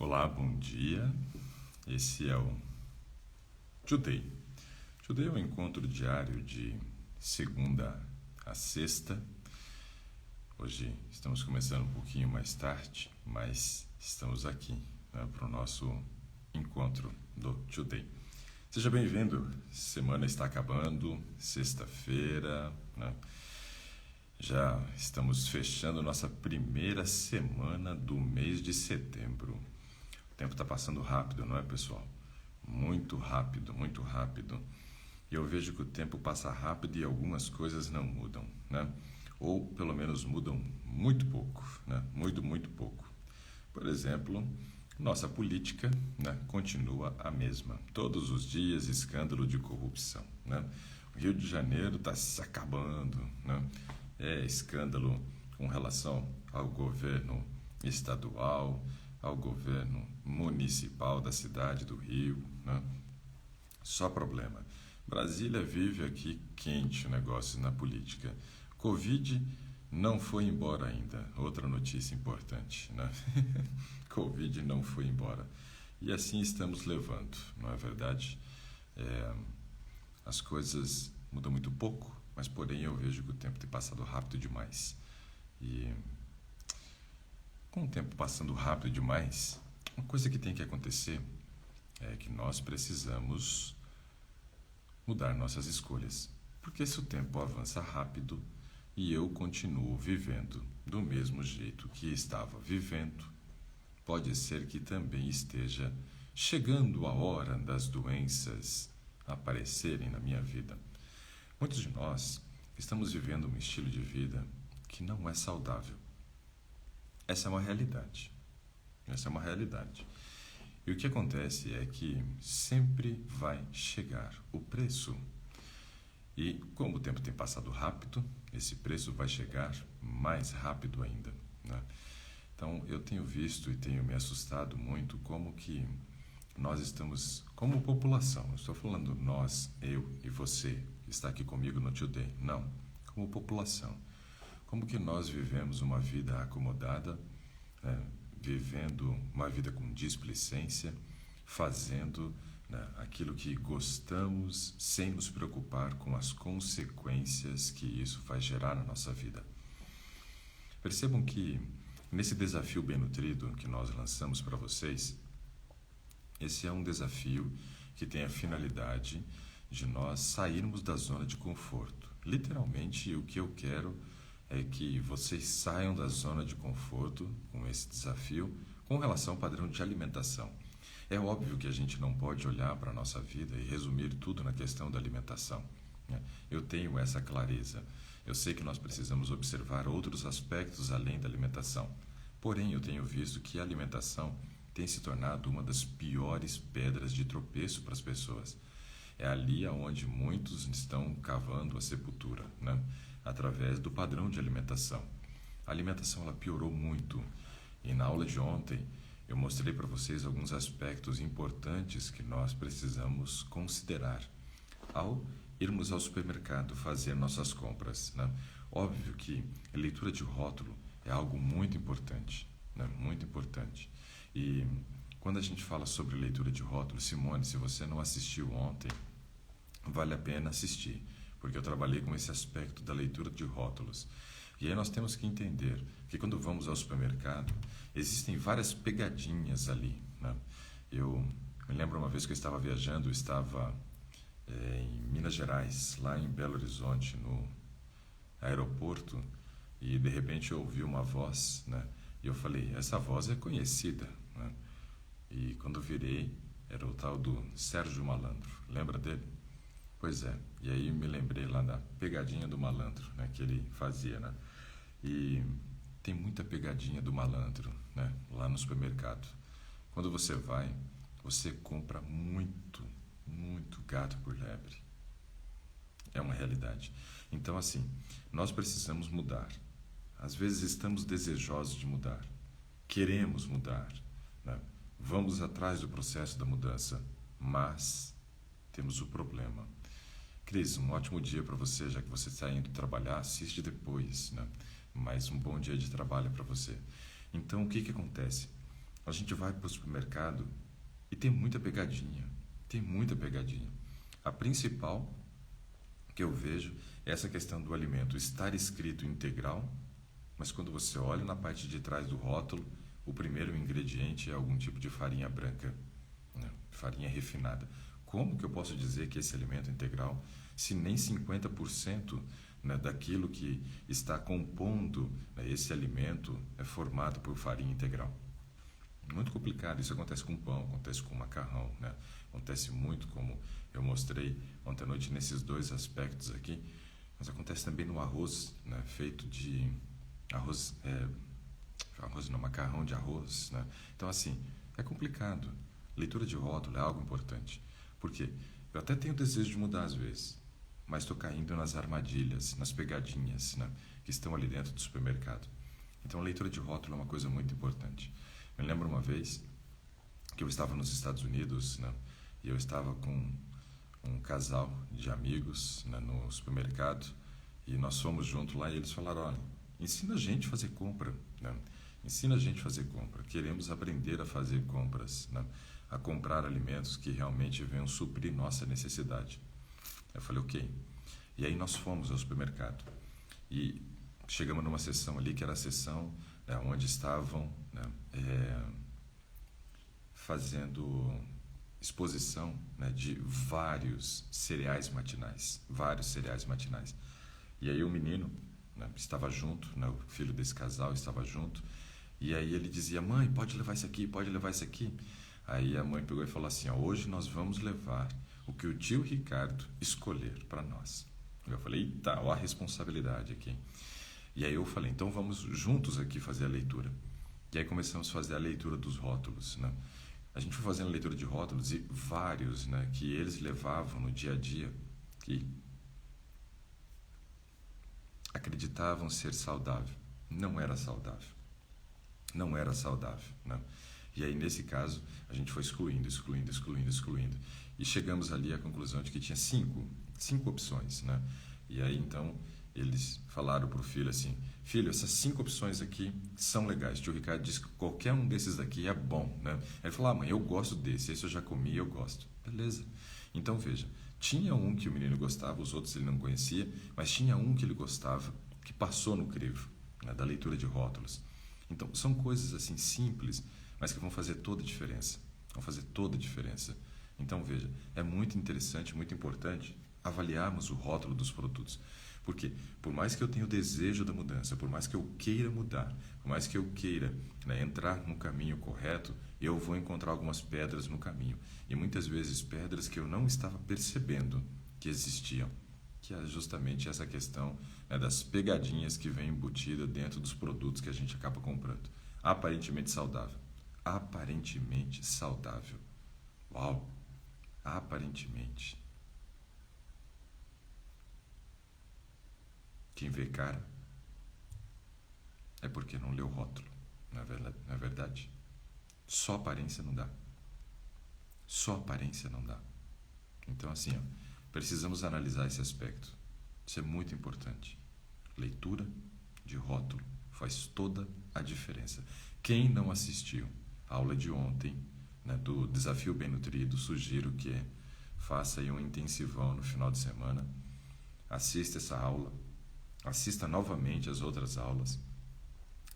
Olá, bom dia. Esse é o Today. Today é um encontro diário de segunda a sexta. Hoje estamos começando um pouquinho mais tarde, mas estamos aqui, para o nosso encontro do Today. Seja bem-vindo. Semana está acabando, sexta-feira, né? Já estamos fechando nossa primeira semana do mês de setembro. O tempo está passando rápido, não é, pessoal? Muito rápido, muito rápido. E eu vejo que o tempo passa rápido e algumas coisas não mudam, né? Ou pelo menos mudam muito pouco, né? Muito, muito pouco. Por exemplo, nossa política, né, continua a mesma. Todos os dias escândalo de corrupção, né? O Rio de Janeiro está se acabando, né? É escândalo com relação ao governo estadual, ao governo municipal da cidade do Rio, né? Só problema. Brasília vive aqui quente o negócio na política. Covid não foi embora ainda. Outra notícia importante, né? Covid não foi embora. E assim estamos levando, não é verdade? As coisas mudam muito pouco, mas porém eu vejo que o tempo tem passado rápido demais. E com o tempo passando rápido demais, uma coisa que tem que acontecer é que nós precisamos mudar nossas escolhas. Porque se o tempo avança rápido e eu continuo vivendo do mesmo jeito que estava vivendo, pode ser que também esteja chegando a hora das doenças aparecerem na minha vida. Muitos de nós estamos vivendo um estilo de vida que não é saudável. Essa é uma realidade. Essa é uma realidade. E o que acontece é que sempre vai chegar o preço. E como o tempo tem passado rápido, esse preço vai chegar mais rápido ainda, né? Então eu tenho visto e tenho me assustado muito como que nós estamos, como população, eu estou falando nós, eu e você, que está aqui comigo no Today, não, como população, como que nós vivemos uma vida acomodada, né, vivendo uma vida com displicência, fazendo, né, aquilo que gostamos sem nos preocupar com as consequências que isso vai gerar na nossa vida. Percebam que nesse desafio bem nutrido que nós lançamos para vocês, esse é um desafio que tem a finalidade de nós sairmos da zona de conforto. Literalmente, o que eu quero é que vocês saiam da zona de conforto com esse desafio com relação ao padrão de alimentação. É óbvio que a gente não pode olhar para a nossa vida e resumir tudo na questão da alimentação, né? Eu tenho essa clareza. Eu sei que nós precisamos observar outros aspectos além da alimentação. Porém, eu tenho visto que a alimentação tem se tornado uma das piores pedras de tropeço para as pessoas. É ali onde muitos estão cavando a sepultura, né? Através do padrão de alimentação. A alimentação ela piorou muito. E na aula de ontem eu mostrei para vocês alguns aspectos importantes que nós precisamos considerar ao irmos ao supermercado fazer nossas compras, né? Óbvio que a leitura de rótulo é algo muito importante, né? Muito importante. E quando a gente fala sobre leitura de rótulo, Simone, se você não assistiu ontem, vale a pena assistir, porque eu trabalhei com esse aspecto da leitura de rótulos. E aí nós temos que entender que quando vamos ao supermercado, existem várias pegadinhas ali, né? Eu me lembro uma vez que eu estava viajando, eu estava em Minas Gerais, lá em Belo Horizonte, no aeroporto, e de repente eu ouvi uma voz, né? E eu falei, essa voz é conhecida, né? E quando eu virei, era o tal do Sérgio Malandro. Lembra dele? Pois é. E aí me lembrei lá da pegadinha do malandro, né? Que ele fazia, né? E tem muita pegadinha do malandro, né? Lá no supermercado. Quando você vai, você compra muito, muito gato por lebre. É uma realidade. Então, assim, nós precisamos mudar. Às vezes estamos desejosos de mudar, queremos mudar, né? Vamos atrás do processo da mudança, mas temos o problema. Cris, um ótimo dia para você, já que você está indo trabalhar, assiste depois, né? Mas um bom dia de trabalho para você. Então, o que acontece? A gente vai para o supermercado e tem muita pegadinha. Tem muita pegadinha. A principal que eu vejo é essa questão do alimento estar escrito integral, mas quando você olha na parte de trás do rótulo, o primeiro ingrediente é algum tipo de farinha branca, né? Farinha refinada. Como que eu posso dizer que esse alimento é integral se nem 50%, né, daquilo que está compondo, né, esse alimento é formado por farinha integral? Muito complicado. Isso acontece com pão, acontece com macarrão, né? Acontece muito, como eu mostrei ontem à noite, nesses dois aspectos aqui, mas acontece também no arroz, né? Feito de arroz, arroz não, macarrão de arroz, né? Então, assim, é complicado. Leitura de rótulo é algo importante. Por quê? Eu até tenho desejo de mudar às vezes, mas estou caindo nas armadilhas, nas pegadinhas, né, que estão ali dentro do supermercado. Então, a leitura de rótulo é uma coisa muito importante. Me lembro uma vez que eu estava nos Estados Unidos, né, e eu estava com um casal de amigos, né, no supermercado, e nós fomos juntos lá e eles falaram: olha, ensina a gente a fazer compra, né? Ensina a gente a fazer compra. Queremos aprender a fazer compras, né? A comprar alimentos que realmente venham suprir nossa necessidade. Eu falei, ok. E aí nós fomos ao supermercado e chegamos numa seção ali que era a seção, né, onde estavam, né, fazendo exposição, né, de vários cereais matinais, E aí o menino, né, estava junto, né, o filho desse casal estava junto, e aí ele dizia: mãe, pode levar isso aqui, pode levar isso aqui. Aí a mãe pegou e falou assim: ó, hoje nós vamos levar o que o tio Ricardo escolher para nós. Eu falei: eita, ó a responsabilidade aqui. E aí eu falei: então vamos juntos aqui fazer a leitura. E aí começamos a fazer a leitura dos rótulos, né? A gente foi fazendo a leitura de rótulos e vários, né, que eles levavam no dia a dia, que acreditavam ser saudável. Não era saudável. Não era saudável, né? E aí, nesse caso, a gente foi excluindo. E chegamos ali à conclusão de que tinha cinco opções, né? E aí, então, eles falaram para o filho assim: filho, essas 5 opções aqui são legais. O tio Ricardo disse que qualquer um desses daqui é bom, né? Aí ele falou: mãe, eu gosto desse. Esse eu já comi e eu gosto. Beleza. Então, veja, tinha um que o menino gostava, os outros ele não conhecia, mas tinha um que ele gostava, que passou no crivo, né, da leitura de rótulos. Então, são coisas assim simples, mas que vão fazer toda a diferença. Vão fazer toda a diferença. Então, veja, é muito interessante, muito importante avaliarmos o rótulo dos produtos. Porque, por mais que eu tenha o desejo da mudança, por mais que eu queira mudar, por mais que eu queira, né, entrar no caminho correto, eu vou encontrar algumas pedras no caminho. E muitas vezes pedras que eu não estava percebendo que existiam. Que é justamente essa questão, né, das pegadinhas que vem embutida dentro dos produtos que a gente acaba comprando. Aparentemente saudável. Aparentemente saudável. Uau! Aparentemente. Quem vê cara é porque não leu o rótulo. Não é verdade? Só aparência não dá. Só aparência não dá. Então, assim, ó, precisamos analisar esse aspecto. Isso é muito importante. Leitura de rótulo faz toda a diferença. Quem não assistiu a aula de ontem, né, do Desafio Bem Nutrido, sugiro que faça aí um intensivão no final de semana. Assista essa aula. Assista novamente as outras aulas.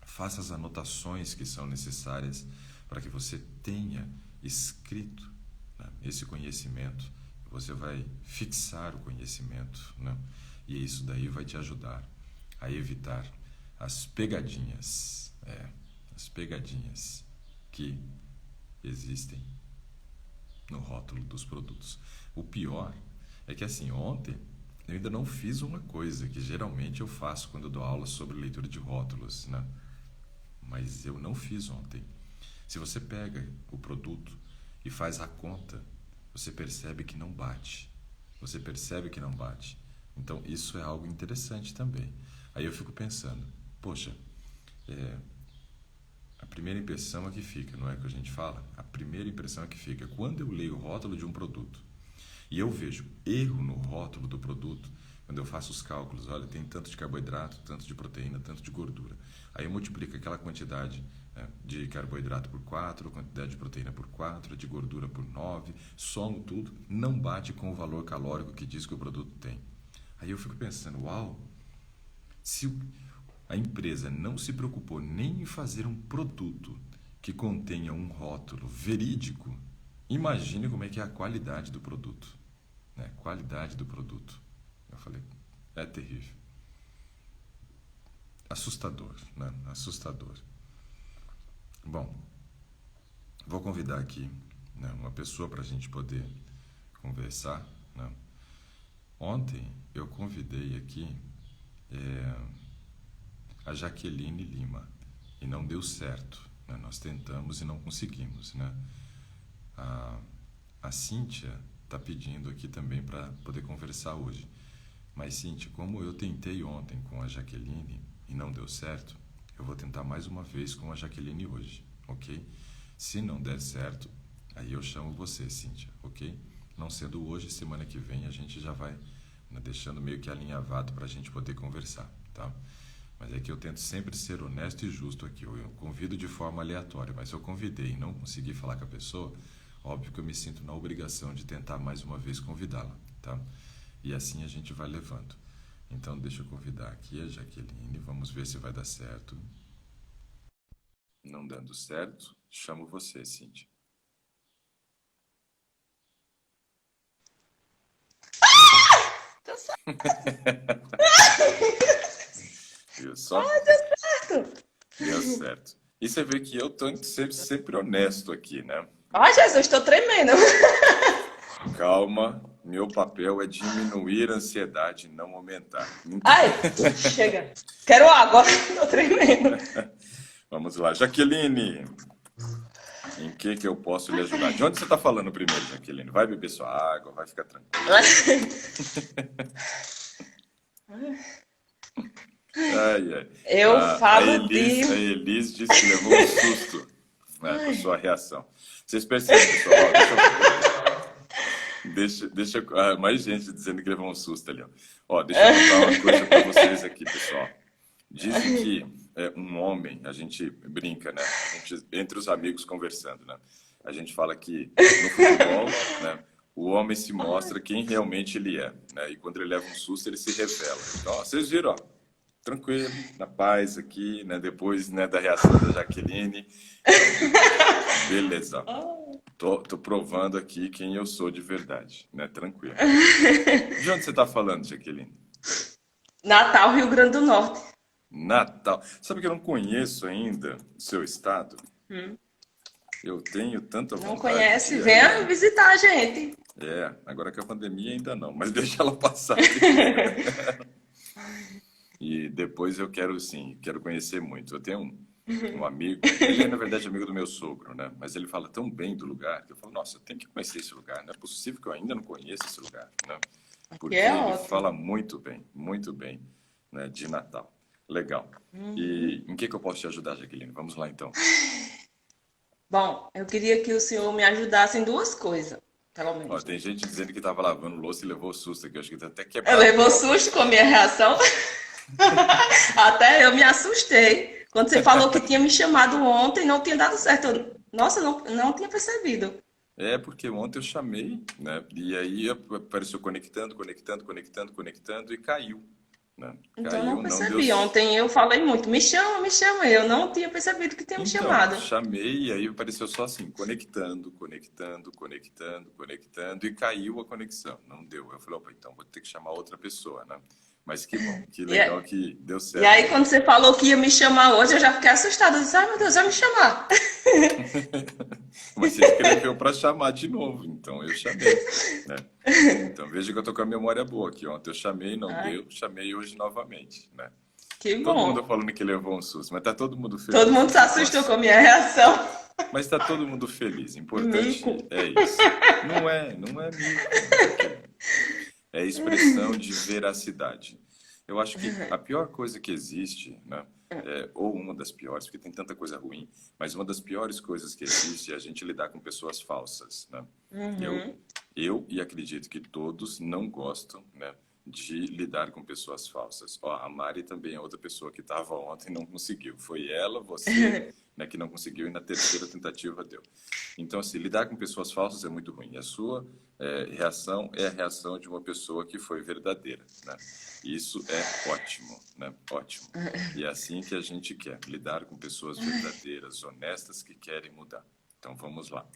Faça as anotações que são necessárias para que você tenha escrito, né, esse conhecimento. Você vai fixar o conhecimento, né? E isso daí vai te ajudar a evitar as pegadinhas, as pegadinhas que existem no rótulo dos produtos. O pior é que, assim, ontem eu ainda não fiz uma coisa que geralmente eu faço quando eu dou aula sobre leitura de rótulos, né? Mas eu não fiz ontem. Se você pega o produto e faz a conta, você percebe que não bate. Então, isso é algo interessante também. Aí eu fico pensando, poxa, a primeira impressão é que fica, não é que a gente fala? A primeira impressão é que fica. Quando eu leio o rótulo de um produto e eu vejo erro no rótulo do produto, quando eu faço os cálculos, olha, tem tanto de carboidrato, tanto de proteína, tanto de gordura. Aí eu multiplico aquela quantidade, né? De carboidrato por 4, quantidade de proteína por 4, de gordura por 9, somo tudo, não bate com o valor calórico que diz que o produto tem. Aí eu fico pensando, uau, se a empresa não se preocupou nem em fazer um produto que contenha um rótulo verídico, imagine como é que é a qualidade do produto, né? Qualidade do produto. Eu falei, é terrível. Assustador, né? Assustador. Bom, vou convidar aqui, né, uma pessoa para a gente poder conversar, né? Ontem eu convidei aqui a Jaqueline Lima e não deu certo, né? Nós tentamos e não conseguimos, né? A, a Cíntia está pedindo aqui também para poder conversar hoje. Mas, Cíntia, como eu tentei ontem com a Jaqueline e não deu certo, eu vou tentar mais uma vez com a Jaqueline hoje, ok? Se não der certo, aí eu chamo você, Cíntia, ok? Não sendo hoje, semana que vem a gente já vai, né, deixando meio que alinhavado para a gente poder conversar, tá? Mas é que eu tento sempre ser honesto e justo aqui. Eu convido de forma aleatória, mas se eu convidei e não consegui falar com a pessoa, óbvio que eu me sinto na obrigação de tentar mais uma vez convidá-la, tá? E assim a gente vai levando. Então deixa eu convidar aqui a Jaqueline, vamos ver se vai dar certo. Não dando certo, chamo você, Cíntia. Deu Viu só? certo. Deu certo. E você vê que eu tô sempre honesto aqui, né? Ai, Jesus, estou tremendo. Calma, meu papel é diminuir a ansiedade, não aumentar. Então, Ai, chega. Quero água. Estou tremendo. vamos lá. Jaqueline, em que eu posso lhe ajudar? De onde você está falando primeiro, Jaqueline? Vai beber sua água, vai ficar tranquila. Ai, ai. Eu A falo Elis, a de... Elis disse que levou um susto, né, com a sua reação. Vocês percebem, pessoal? Ó, mais gente dizendo que levou um susto ali. Ó, deixa eu contar uma coisa para vocês aqui, pessoal. Dizem que um homem, a gente brinca, né? Entre os amigos conversando, né? A gente fala que no futebol, né, o homem se mostra quem realmente ele é, né? E quando ele leva um susto, ele se revela. Então, ó, vocês viram, ó, tranquilo, na paz aqui, né? Depois, né, da reação da Jaqueline. Beleza. Tô provando aqui quem eu sou de verdade, né? Tranquilo. De onde você tá falando, Jaqueline? Natal, Rio Grande do Norte. Natal. Sabe que eu não conheço ainda o seu estado? Eu tenho tanta Não vontade de conhece? ir aí, Venha né? visitar a gente. Agora que a pandemia ainda não, mas deixa ela passar primeiro. E depois eu quero, sim, quero conhecer muito. Eu tenho um amigo, ele é na verdade amigo do meu sogro, né? Mas ele fala tão bem do lugar que eu falo, nossa, eu tenho que conhecer esse lugar. Não é possível que eu ainda não conheça esse lugar, né? Aqui Porque é ele ótimo. fala muito bem, né, de Natal. Legal. E em que eu posso te ajudar, Jaqueline? Vamos lá, então. Bom, eu queria que o senhor me ajudasse em duas coisas, pelo Ó, menos, né? tem gente dizendo que estava lavando louça e levou susto aqui. Eu acho que tá até Eu quebrado o levou copo susto aqui. com a minha reação. Até eu me assustei. Quando você falou que tinha me chamado ontem, não tinha dado certo. Nossa, não tinha percebido. É, porque ontem eu chamei, né? E aí apareceu conectando e caiu, né? Então eu não Caiu, não deu. percebi. Ontem eu falei muito, me chama, me chama. Eu não tinha percebido que tinha me Então, chamado. chamei e aí apareceu só assim, conectando e caiu a conexão. Não deu. Eu falei, opa, então vou ter que chamar outra pessoa, né? Mas que bom, que E, legal que deu e certo aí, aí. quando você falou que ia me chamar hoje, eu já fiquei assustada. Eu disse, ai meu Deus, vai me chamar. Mas você escreveu para chamar de novo, então eu chamei, né? Então veja que eu tô com a memória boa aqui. Ontem eu chamei, não Ai, deu, chamei hoje novamente, né? que Todo mundo bom. falando que levou um susto, mas tá todo mundo Todo feliz mundo se aqui com assustou com as... a minha reação. Mas tá todo mundo feliz. Mico. Importante é isso. Não é mico, Jaqueline. É expressão de veracidade. Eu acho que a pior coisa que existe, né, ou uma das piores, porque tem tanta coisa ruim, mas uma das piores coisas que existe é a gente lidar com pessoas falsas, né? Eu, Uhum. eu e acredito que todos não gostam, né, de lidar com pessoas falsas. Ó, a Mari também é outra pessoa que estava ontem e não conseguiu. Foi ela, você, né, que não conseguiu e na terceira tentativa deu. Então, assim, lidar com pessoas falsas é muito ruim. A sua reação é a reação de uma pessoa que foi verdadeira, né? Isso é ótimo, né? Ótimo. E é assim que a gente quer, lidar com pessoas verdadeiras, honestas, que querem mudar. Então, vamos lá.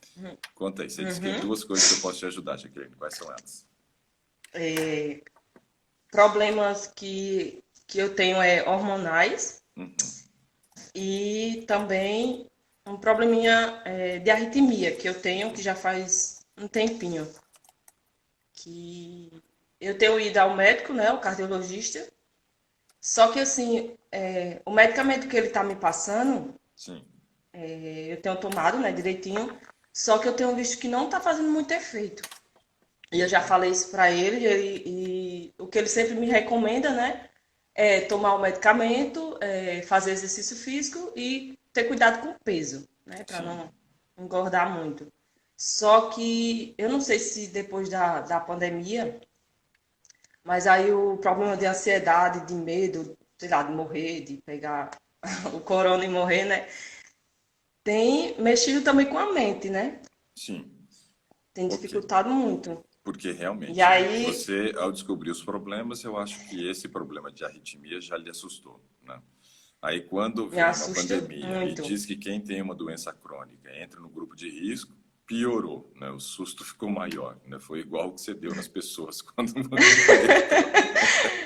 Conta aí, você disse que tem duas coisas que eu posso te ajudar, Jaqueline. Quais são elas? É, problemas que eu tenho hormonais Uhum. e também um probleminha de arritmia que eu tenho que já faz um tempinho. Que eu tenho ido ao médico, né, o cardiologista, só que assim, o medicamento que ele está me passando, Sim, eu tenho tomado, né, direitinho, só que eu tenho visto que não está fazendo muito efeito. E eu já falei isso para ele, e o que ele sempre me recomenda, né, é tomar o medicamento, fazer exercício físico e ter cuidado com o peso, né, para sim. não engordar muito. Só que eu não sei se depois da pandemia, mas aí o problema de ansiedade, de medo, sei lá, de morrer, de pegar o corona e morrer, né, tem mexido também com a mente, né? Sim, Tem ok. dificultado muito. Porque E realmente, aí você, ao descobrir os problemas, eu acho que esse problema de arritmia já lhe assustou, né? Aí, quando me vem uma assusta pandemia e muito. diz que quem tem uma doença crônica entra no grupo de risco, piorou, né? O susto ficou maior, né? Foi igual o que você deu nas pessoas quando entrou.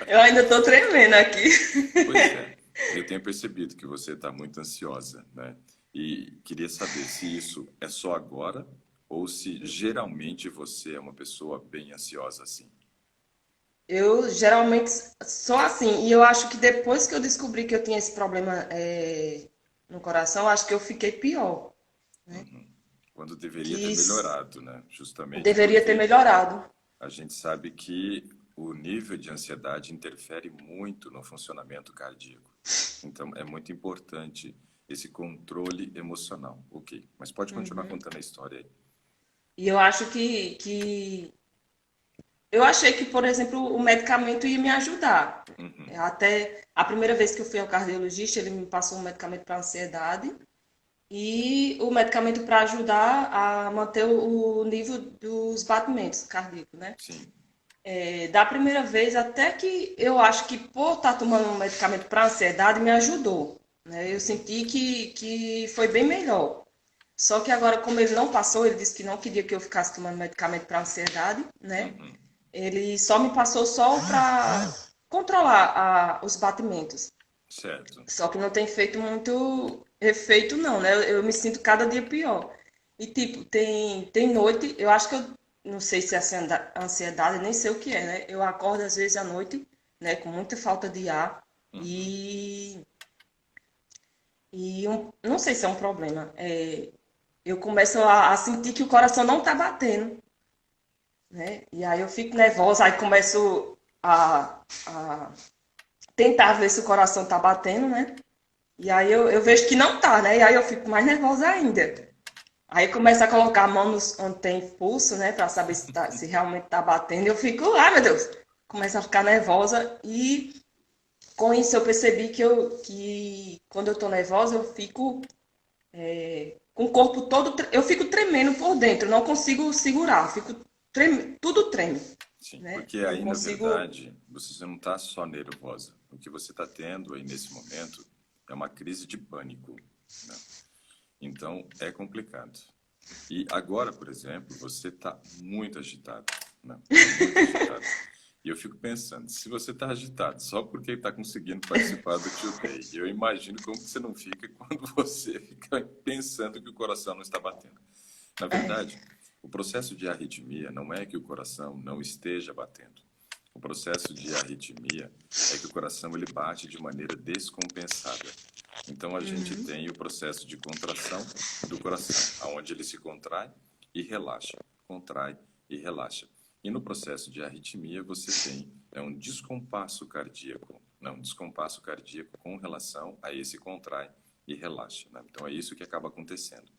Eu ainda estou tremendo aqui. Pois é, eu tenho percebido que você está muito ansiosa, né? E queria saber se isso é só agora ou se geralmente você é uma pessoa bem ansiosa assim. Eu geralmente sou assim, e eu acho que depois que eu descobri que eu tinha esse problema no coração, acho que eu fiquei pior, né? Quando deveria ter Que melhorado, né? Justamente deveria ter porque melhorado. a gente sabe que o nível de ansiedade interfere muito no funcionamento cardíaco. Então, é muito importante esse controle emocional. Ok, mas pode continuar contando a história aí. E eu acho que eu achei que, por exemplo, o medicamento ia me ajudar. Uhum, Até a primeira vez que eu fui ao cardiologista, ele me passou um medicamento para ansiedade e o medicamento para ajudar a manter o nível dos batimentos cardíacos, né? sim, Da primeira vez, até que eu acho que por estar tomando um medicamento para ansiedade me ajudou, né? Eu senti que foi bem melhor. Só que agora, como ele não passou, ele disse que não queria que eu ficasse tomando medicamento para ansiedade, né? uhum, Ele só me passou só para controlar os batimentos. certo. Só que não tem feito muito efeito, não, né? Eu me sinto cada dia pior. E, tipo, tem noite, eu acho que eu não sei se é ansiedade, nem sei o que é, né? Eu acordo às vezes à noite, né, com muita falta de ar Uhum, e não sei se é um problema. Eu começo a sentir que o coração não tá batendo, né? E aí eu fico nervosa, aí começo a tentar ver se o coração tá batendo, né? E aí eu vejo que não tá, né? E aí eu fico mais nervosa ainda. Aí começa a colocar a mão onde tem pulso, né? Pra saber se realmente tá batendo. Eu fico, ai meu Deus, começa a ficar nervosa. E com isso eu percebi que quando eu tô nervosa, eu fico com o corpo todo. Eu fico tremendo por dentro, eu não consigo segurar, tudo treme, sim, né? porque Eu não aí, na consigo. verdade, você não está só nervosa. O que você está tendo aí nesse momento é uma crise de pânico, né? Então, é complicado. E agora, por exemplo, você está muito agitado, né? Está muito agitado. E eu fico pensando, se você está agitado só porque está conseguindo participar do Tio Day, eu imagino como que você não fica quando você fica pensando que o coração não está batendo. Na verdade, o processo de arritmia não é que o coração não esteja batendo. O processo de arritmia é que o coração ele bate de maneira descompensada. Então a gente tem o processo de contração do coração, aonde ele se contrai e relaxa. E no processo de arritmia você tem um descompasso cardíaco, não, um descompasso cardíaco com relação a esse contrai e relaxa, né? Então é isso que acaba acontecendo.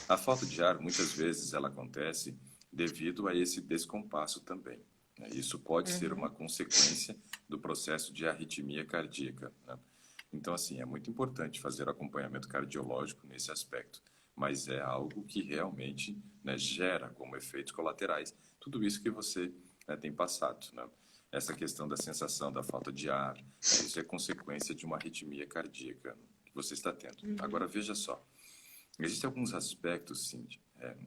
A falta de ar muitas vezes ela acontece devido a esse descompasso também. Né? Isso pode ser uma Uhum. consequência do processo de arritmia cardíaca. Né? Então, assim, é muito importante fazer acompanhamento cardiológico nesse aspecto, mas é algo que realmente, né, gera como efeitos colaterais tudo isso que você, né, tem passado. Né? Essa questão da sensação da falta de ar, né, isso é consequência de uma arritmia cardíaca que você está tendo. Agora, Uhum. veja só, existem alguns aspectos, Cíntia,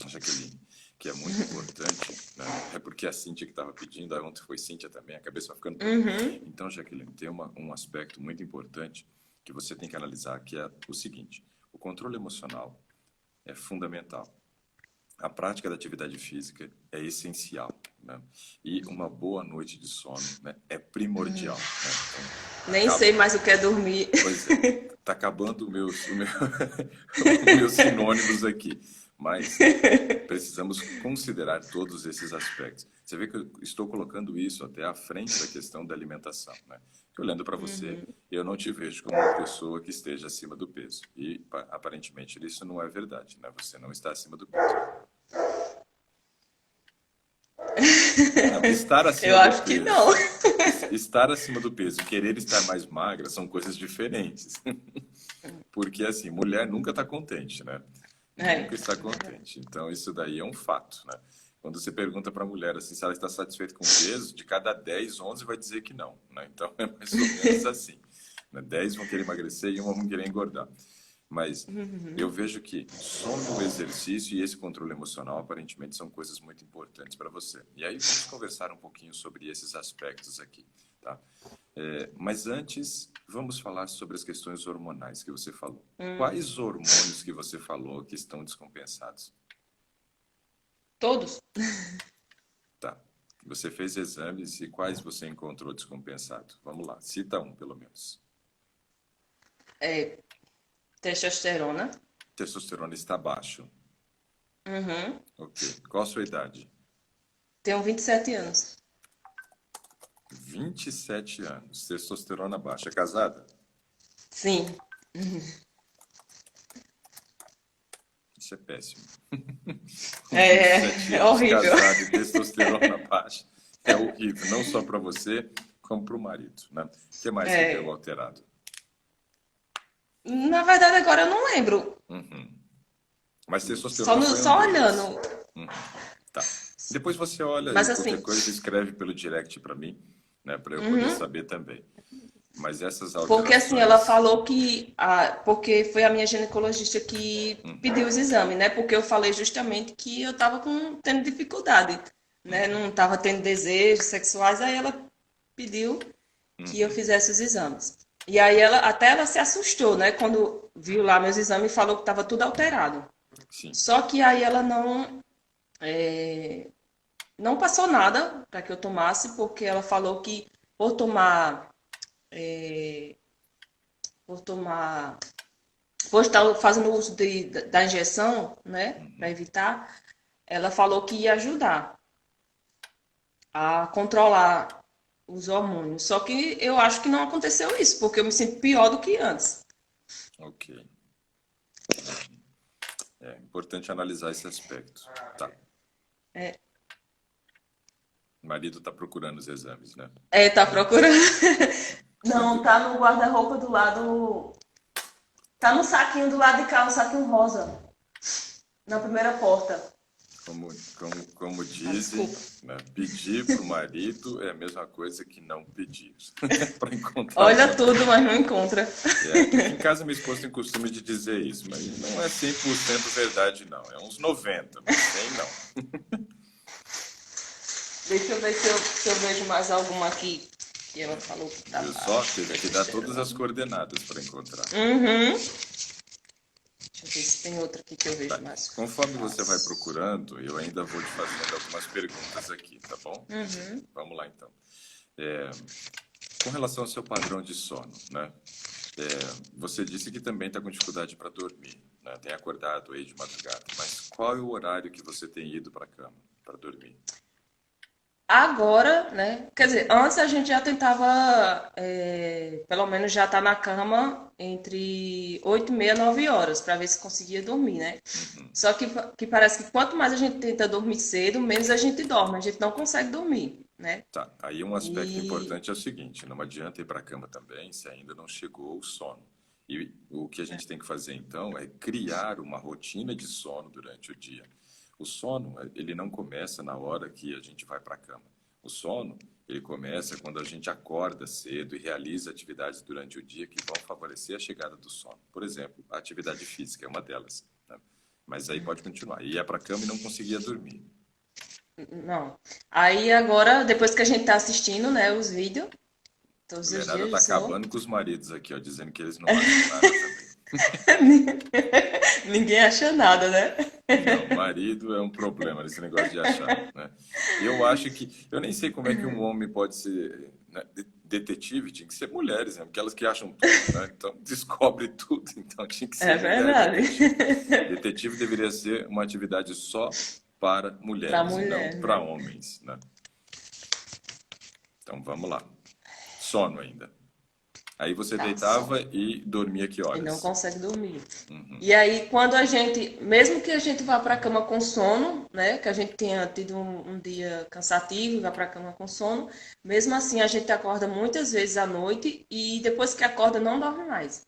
Jaqueline, que é muito importante, né? É porque a Cíntia que estava pedindo, a ontem foi Cíntia também, a cabeça vai ficando branca. Uhum. Então, Jaqueline, tem um aspecto muito importante que você tem que analisar, que é o seguinte: o controle emocional é fundamental. A prática da atividade física é essencial, né? E uma boa noite de sono, né, é primordial, né? Então, Nem sei acaba, mais o que é dormir. pois é, tá acabando os meus sinônimos aqui, mas precisamos considerar todos esses aspectos. Você vê que eu estou colocando isso até à frente da questão da alimentação, né? Que olhando para você, Uhum. eu não te vejo como uma pessoa que esteja acima do peso. E aparentemente isso não é verdade, né? Você não está acima do peso. Não, estar acima Eu do acho que não. peso, estar acima do peso e querer estar mais magra são coisas diferentes. Porque assim, mulher nunca está contente, né? Nunca É, está é verdade. contente. Então, isso daí é um fato, né? Quando você pergunta para a mulher assim, se ela está satisfeita com o peso, de cada 10, 11 vai dizer que não, né? Então, é mais ou menos assim, né? 10 vão querer emagrecer e uma vão querer engordar. Mas eu Uhum. vejo que sono, exercício e esse controle emocional aparentemente são coisas muito importantes para você. E aí vamos conversar um pouquinho sobre esses aspectos aqui, tá? Mas antes, vamos falar sobre as questões hormonais que você falou. Hum. Quais hormônios que você falou que estão descompensados? Todos? Tá. Você fez exames e quais você encontrou descompensado? Vamos lá, cita um pelo menos. É, testosterona. Testosterona está baixo. Uhum. Ok. Qual a sua idade? Tenho 27 anos. 27 anos. Testosterona baixa. É casada? Sim. Isso é péssimo. Com 27 É anos, horrível. casado e testosterona baixa. É horrível, não só para você, como para o marido, né? O que mais que deu É, alterado? na verdade, agora eu não lembro. Uhum. Mas Só, testosterona no, foi um só deles. olhando. Uhum. Tá. Depois você olha e Mas qualquer assim, coisa escreve pelo direct para mim, né, para eu poder uhum. saber também. Mas essas Porque assim, ela alterações. falou que. Porque foi a minha ginecologista que Uhum, pediu os exames, né? Porque eu falei justamente que eu estava tendo dificuldade, né? uhum, Não estava tendo desejos sexuais, aí ela pediu que eu uhum. fizesse os exames. E aí ela se assustou, né? Quando viu lá meus exames e falou que estava tudo alterado. Sim. Só que aí ela não passou nada para que eu tomasse, porque ela falou que por tomar, por tomar, por estar fazendo uso da injeção, né, para Uhum. evitar, ela falou que ia ajudar a controlar os hormônios. Só que eu acho que não aconteceu isso, porque eu me sinto pior do que antes. Ok. É importante analisar esse aspecto. Tá. É, O marido está procurando os exames, né? tá procurando. Quando, Não, tá no guarda-roupa do lado. Tá no saquinho do lado de cá, no saquinho rosa, na primeira porta. como Ah, dizem, desculpa. né, pedir para o marido é a mesma coisa que não pedir. Para encontrar o Olha marido. tudo, mas não encontra. Aqui em casa minha esposa tem costume de dizer isso, mas não é 100% verdade, não. É uns 90, mas 100 não. Deixa eu ver se eu vejo mais alguma aqui que ela falou que tá Viu só? baixo. Teve que dar todas as coordenadas para encontrar. Uhum. Deixa eu ver se tem outra aqui que eu Tá. vejo mais Conforme você vai fácil. procurando, eu ainda vou te fazendo algumas perguntas aqui, tá bom? Uhum. Vamos lá, então. É, com relação ao seu padrão de sono, né? Você disse que também está com dificuldade para dormir, né? Tem acordado aí de madrugada. Mas qual é o horário que você tem ido para a cama para dormir? Agora, né? Quer dizer, antes a gente já tentava, pelo menos já tá na cama entre 8h30 e 9 horas, para ver se conseguia dormir, né? Uhum, Só que parece que quanto mais a gente tenta dormir cedo, menos a gente dorme, a gente não consegue dormir. né? Tá, aí um aspecto E importante é o seguinte, não adianta ir para a cama também se ainda não chegou o sono. E o que a gente tem que fazer então é criar uma rotina de sono durante o dia. O sono, ele não começa na hora que a gente vai para a cama. O sono, ele começa quando a gente acorda cedo e realiza atividades durante o dia que vão favorecer a chegada do sono. Por exemplo, a atividade física é uma delas, né? Mas aí pode continuar. Ia para a cama e não conseguia dormir. não. Aí agora, depois que a gente tá assistindo, né, os vídeos, todos os Mulherada dias tá de sono, acabando com os maridos aqui, ó, dizendo que eles não acham nada também. ninguém acha nada, né? Não, marido é um problema nesse negócio de achar, né? Eu acho que, eu nem sei como é que um homem pode ser, né, detetive, tinha que ser mulheres, né? Porque elas que acham tudo, né? Então descobre tudo, então tinha que É ser mulher verdade. detetive. Detetive deveria ser uma atividade só para Pra mulheres e não mulher, para né? homens, né? Então vamos lá. Sono ainda. Aí você Tá, só. deitava e dormia que E não horas? consegue dormir. Uhum. E aí, quando a gente, mesmo que a gente vá para a cama com sono, né, que a gente tenha tido um dia cansativo, vá para a cama com sono, mesmo assim a gente acorda muitas vezes à noite e depois que acorda não dorme mais.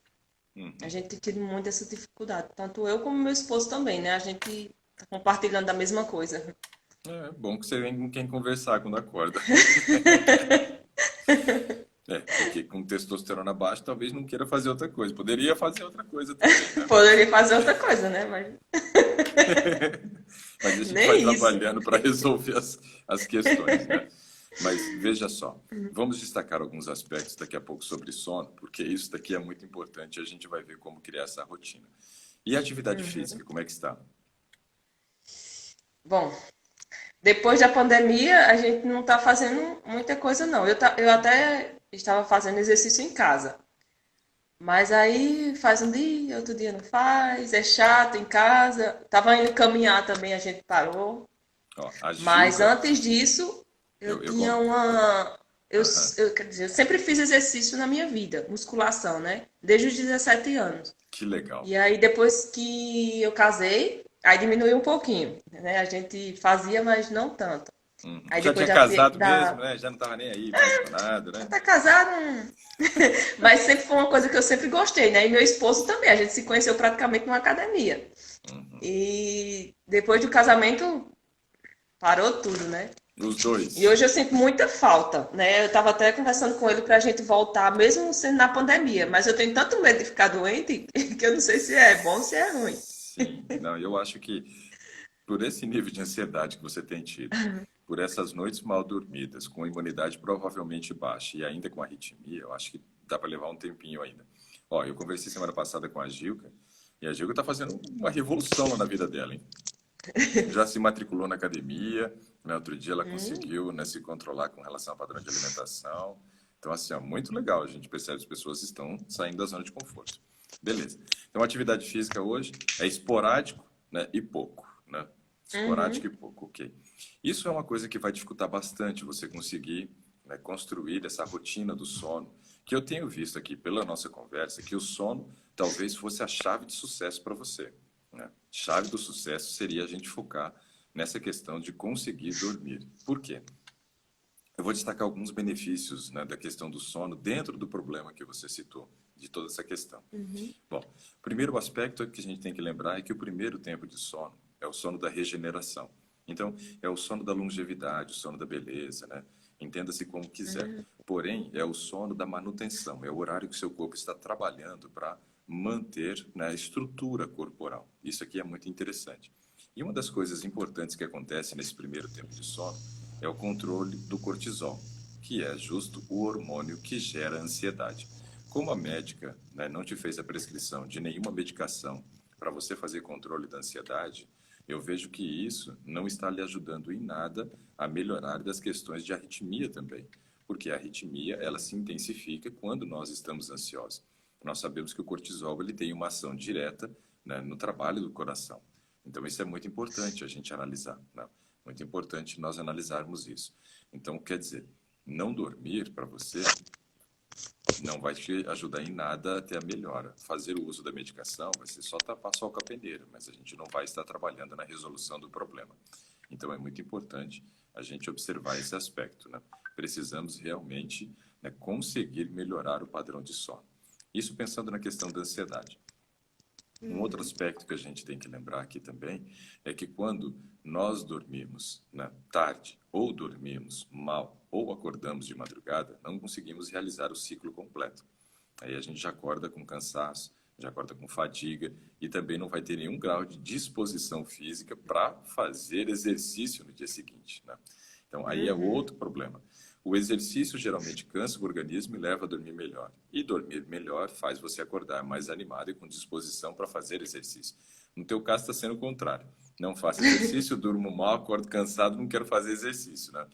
A Uhum. gente tem tido muito essa dificuldade, tanto eu como meu esposo também, né? A gente tá compartilhando da mesma coisa. É bom que você vem com quem conversar quando acorda. É, porque com testosterona baixa talvez não queira fazer outra coisa. Poderia fazer outra coisa também, né? Mas, Poderia fazer outra coisa, né? Mas mas a gente vai nem isso. trabalhando para resolver as questões, né? Mas veja só, vamos destacar alguns aspectos daqui a pouco sobre sono, porque isso daqui é muito importante e a gente vai ver como criar essa rotina. E a atividade física, como é que está? Bom, depois da pandemia, a gente não está fazendo muita coisa, não. Eu até estava fazendo exercício em casa. Mas aí faz um dia, outro dia não faz, é chato em casa. Tava indo caminhar também, a gente parou. Ó, a Mas Gilca, antes disso, eu eu tinha conto. uma. Aham, Quer dizer, eu sempre fiz exercício na minha vida, musculação, né? Desde os 17 anos. que legal. E aí, depois que eu casei, aí diminuiu um pouquinho, né? A gente fazia, mas não tanto. Uhum. Aí Já depois tinha casado mesmo, da né? Já não estava nem aí mais com nada, né? tá casado, mas sempre foi uma coisa que eu sempre gostei, né? E meu esposo também, a gente se conheceu praticamente numa academia. Uhum. E depois do casamento, parou tudo, né? Os E dois. hoje eu sinto muita falta, né? Eu tava até conversando com ele pra gente voltar, mesmo sendo na pandemia, mas eu tenho tanto medo de ficar doente que eu não sei se é bom ou se é ruim. Sim, não, eu acho que por esse nível de ansiedade que você tem tido, por essas noites mal dormidas, com imunidade provavelmente baixa e ainda com arritmia, eu acho que dá para levar um tempinho ainda. Ó, eu conversei semana passada com a Gilca e a Gilca está fazendo uma revolução lá na vida dela, hein? Já se matriculou na academia, né? Outro dia ela conseguiu, né, se controlar com relação ao padrão de alimentação. Então, assim, ó, muito legal. A gente percebe que as pessoas estão saindo da zona de conforto. Beleza. Então, atividade física hoje é esporádico, né, e pouco, né? Esporádico Uhum. e pouco, ok. Isso é uma coisa que vai dificultar bastante você conseguir, né, construir essa rotina do sono, que eu tenho visto aqui pela nossa conversa que o sono talvez fosse a chave de sucesso para você, né? Chave do sucesso seria a gente focar nessa questão de conseguir dormir. Por quê? Eu vou destacar alguns benefícios, né, da questão do sono dentro do problema que você citou, de toda essa questão. Bom, o primeiro aspecto que a gente tem que lembrar é que o primeiro tempo de sono é o sono da regeneração. Então, é o sono da longevidade, o sono da beleza, né? Entenda-se como quiser. Porém, é o sono da manutenção, é o horário que o seu corpo está trabalhando para manter, né, a estrutura corporal. Isso aqui é muito interessante. E uma das coisas importantes que acontece nesse primeiro tempo de sono é o controle do cortisol, que é justo o hormônio que gera ansiedade. Como a médica, né, não te fez a prescrição de nenhuma medicação para você fazer controle da ansiedade, eu vejo que isso não está lhe ajudando em nada a melhorar das questões de arritmia também, porque a arritmia ela se intensifica quando nós estamos ansiosos. Nós sabemos que o cortisol ele tem uma ação direta, né, no trabalho do coração. Então isso é muito importante a gente analisar, né? Muito importante nós analisarmos isso. Então quer dizer, não dormir para você não vai te ajudar em nada a ter a melhora. Fazer o uso da medicação vai ser só tapar sol com a peneira, mas a gente não vai estar trabalhando na resolução do problema. Então é muito importante a gente observar esse aspecto, né? Precisamos realmente, né, conseguir melhorar o padrão de sono. Isso pensando na questão da ansiedade. Um outro aspecto que a gente tem que lembrar aqui também é que quando nós dormimos, né, tarde ou dormimos mal ou acordamos de madrugada, não conseguimos realizar o ciclo completo. Aí a gente já acorda com cansaço, já acorda com fadiga e também não vai ter nenhum grau de disposição física para fazer exercício no dia seguinte, né? Então, aí é outro problema. O exercício geralmente cansa o organismo e leva a dormir melhor. E dormir melhor faz você acordar mais animado e com disposição para fazer exercício. No teu caso está sendo o contrário. Não faço exercício, durmo mal, acordo cansado, não quero fazer exercício, né?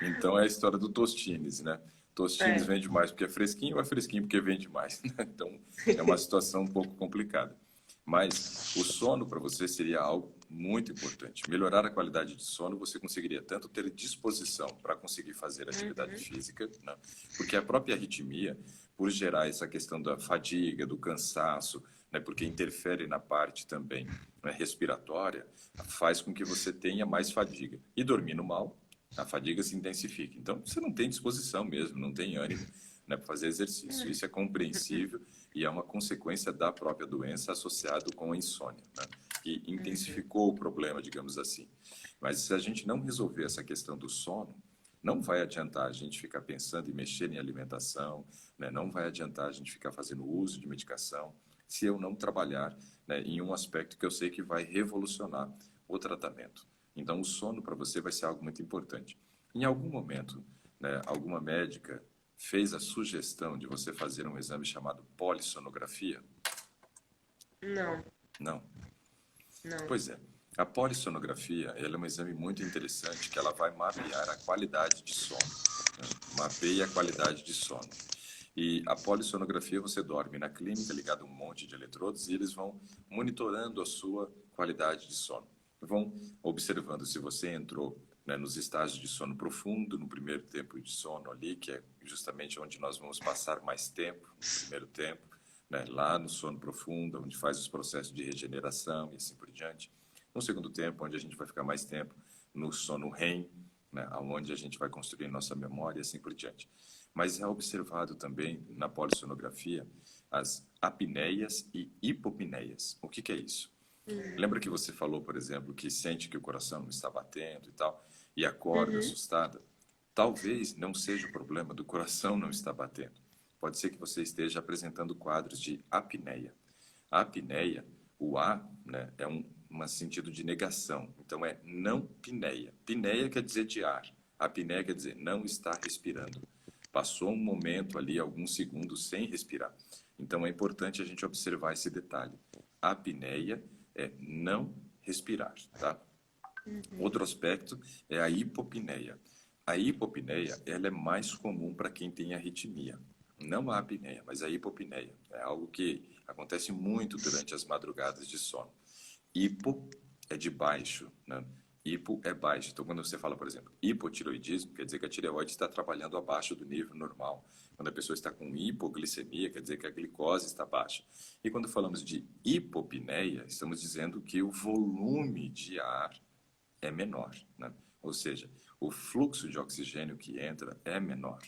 Então é a história do Tostines, né? Tostines É. vende mais porque é fresquinho ou é fresquinho porque vende mais, né? Então é uma situação um pouco complicada. Mas o sono para você seria algo muito importante. Melhorar a qualidade de sono, você conseguiria tanto ter disposição para conseguir fazer atividade física, né? Porque a própria arritmia, por gerar essa questão da fadiga, do cansaço, né? Porque interfere na parte também, né, respiratória, faz com que você tenha mais fadiga. E dormindo mal, a fadiga se intensifica. Então, você não tem disposição mesmo, não tem ânimo, né, para fazer exercício. Isso é compreensível e é uma consequência da própria doença associado com a insônia, né, que intensificou o problema, digamos assim. Mas se a gente não resolver essa questão do sono, não vai adiantar a gente ficar pensando em mexer em alimentação, né, não vai adiantar a gente ficar fazendo uso de medicação, se eu não trabalhar, né, em um aspecto que eu sei que vai revolucionar o tratamento. Então, o sono para você vai ser algo muito importante. Em algum momento, né, alguma médica fez a sugestão de você fazer um exame chamado polissonografia? Não, Não. não. Pois é. A polissonografia, ela é um exame muito interessante que ela vai mapear a qualidade de sono, né? Mapeia a qualidade de sono. E a polissonografia, você dorme na clínica, ligado a um monte de eletrodos, e eles vão monitorando a sua qualidade de sono. Vão observando se você entrou, né, nos estágios de sono profundo, no primeiro tempo de sono ali, que é justamente onde nós vamos passar mais tempo, no primeiro tempo, né, lá no sono profundo, onde faz os processos de regeneração e assim por diante. No segundo tempo, onde a gente vai ficar mais tempo no sono REM, né, onde a gente vai construir nossa memória e assim por diante. Mas é observado também na polissonografia as apneias e hipopneias. O que é isso? Lembra que você falou, por exemplo, que sente que o coração não está batendo e tal, e acorda assustada? Talvez não seja o problema do coração não estar batendo. Pode ser que você esteja apresentando quadros de apneia. A apneia, o A, né, é um sentido de negação. Então é não pneia. Pneia quer dizer de ar. Apneia quer dizer não está respirando. Passou um momento ali, alguns segundos sem respirar. Então é importante a gente observar esse detalhe. A apneia é não respirar, tá? Outro aspecto é a hipopneia. A hipopneia, ela é mais comum para quem tem arritmia. Não a apneia, mas a hipopneia. É algo que acontece muito durante as madrugadas de sono. Hipo é de baixo, né? Hipo é baixo. Então, quando você fala, por exemplo, hipotiroidismo, quer dizer que a tireoide está trabalhando abaixo do nível normal. Quando a pessoa está com hipoglicemia, quer dizer que a glicose está baixa. E quando falamos de hipopneia, estamos dizendo que o volume de ar é menor, né? Ou seja, o fluxo de oxigênio que entra é menor.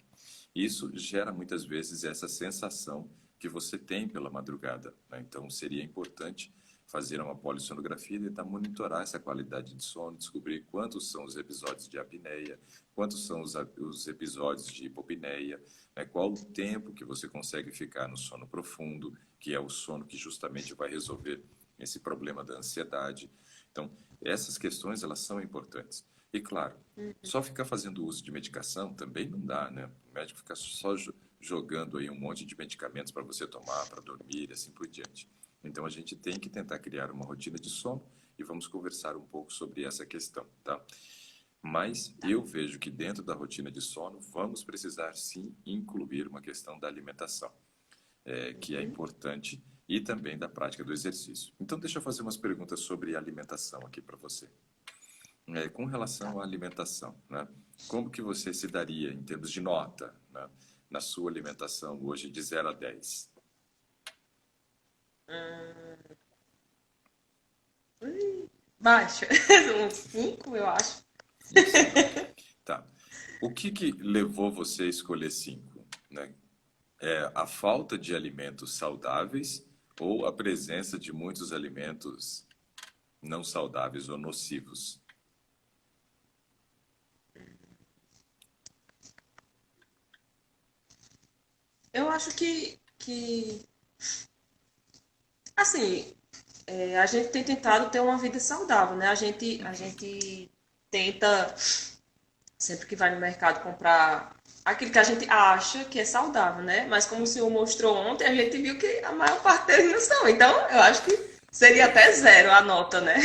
Isso gera muitas vezes essa sensação que você tem pela madrugada, né? Então, seria importante fazer uma polissonografia e tentar monitorar essa qualidade de sono, descobrir quantos são os episódios de apneia, quantos são os episódios de hipopneia, né? Qual o tempo que você consegue ficar no sono profundo, que é o sono que justamente vai resolver esse problema da ansiedade. Então, essas questões, elas são importantes. E, claro, só ficar fazendo uso de medicação também não dá, né? O médico fica só jogando aí um monte de medicamentos para você tomar, para dormir e assim por diante. Então, a gente tem que tentar criar uma rotina de sono e vamos conversar um pouco sobre essa questão, tá? Mas eu vejo que dentro da rotina de sono, vamos precisar sim incluir uma questão da alimentação, que é importante, e também da prática do exercício. Então, deixa eu fazer umas perguntas sobre alimentação aqui para você. Com relação à alimentação, né? Como que você se daria em termos de nota, né, na sua alimentação hoje de 0 a 10? Baixo. Uns 5, eu acho. 5, 5. Tá. O que levou você a escolher 5, né? É a falta de alimentos saudáveis ou a presença de muitos alimentos não saudáveis ou nocivos? Eu acho que assim, a gente tem tentado ter uma vida saudável, né? A gente tenta, sempre que vai no mercado, comprar aquilo que a gente acha que é saudável, né? Mas como o senhor mostrou ontem, a gente viu que a maior parte deles não são. Então, eu acho que seria até zero a nota, né?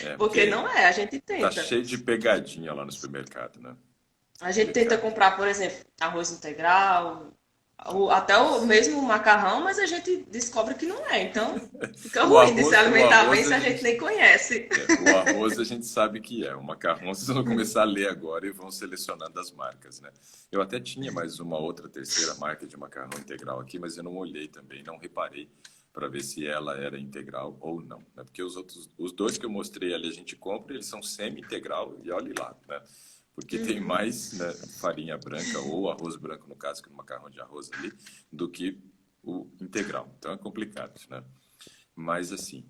É, Porque porque não é, a gente tá tenta. cheio de pegadinha lá no supermercado, né? A gente tenta Complicado. comprar, por exemplo, arroz integral, até o mesmo macarrão, mas a gente descobre que não é. Então, fica ruim de se O alimentar bem arroz se a a gente gente nem conhece. O arroz a gente sabe que é. O macarrão vocês vão começar a ler agora e vão selecionando as marcas, né? Eu até tinha mais uma outra terceira marca de macarrão integral aqui, mas eu não olhei também, não reparei para ver se ela era integral ou não, né? Porque os dois que eu mostrei ali a gente compra, eles são semi-integral e olhe lá, né? Porque tem mais, né, farinha branca ou arroz branco, no caso, que no macarrão de arroz ali, do que o integral. Então é complicado, né? Mas assim,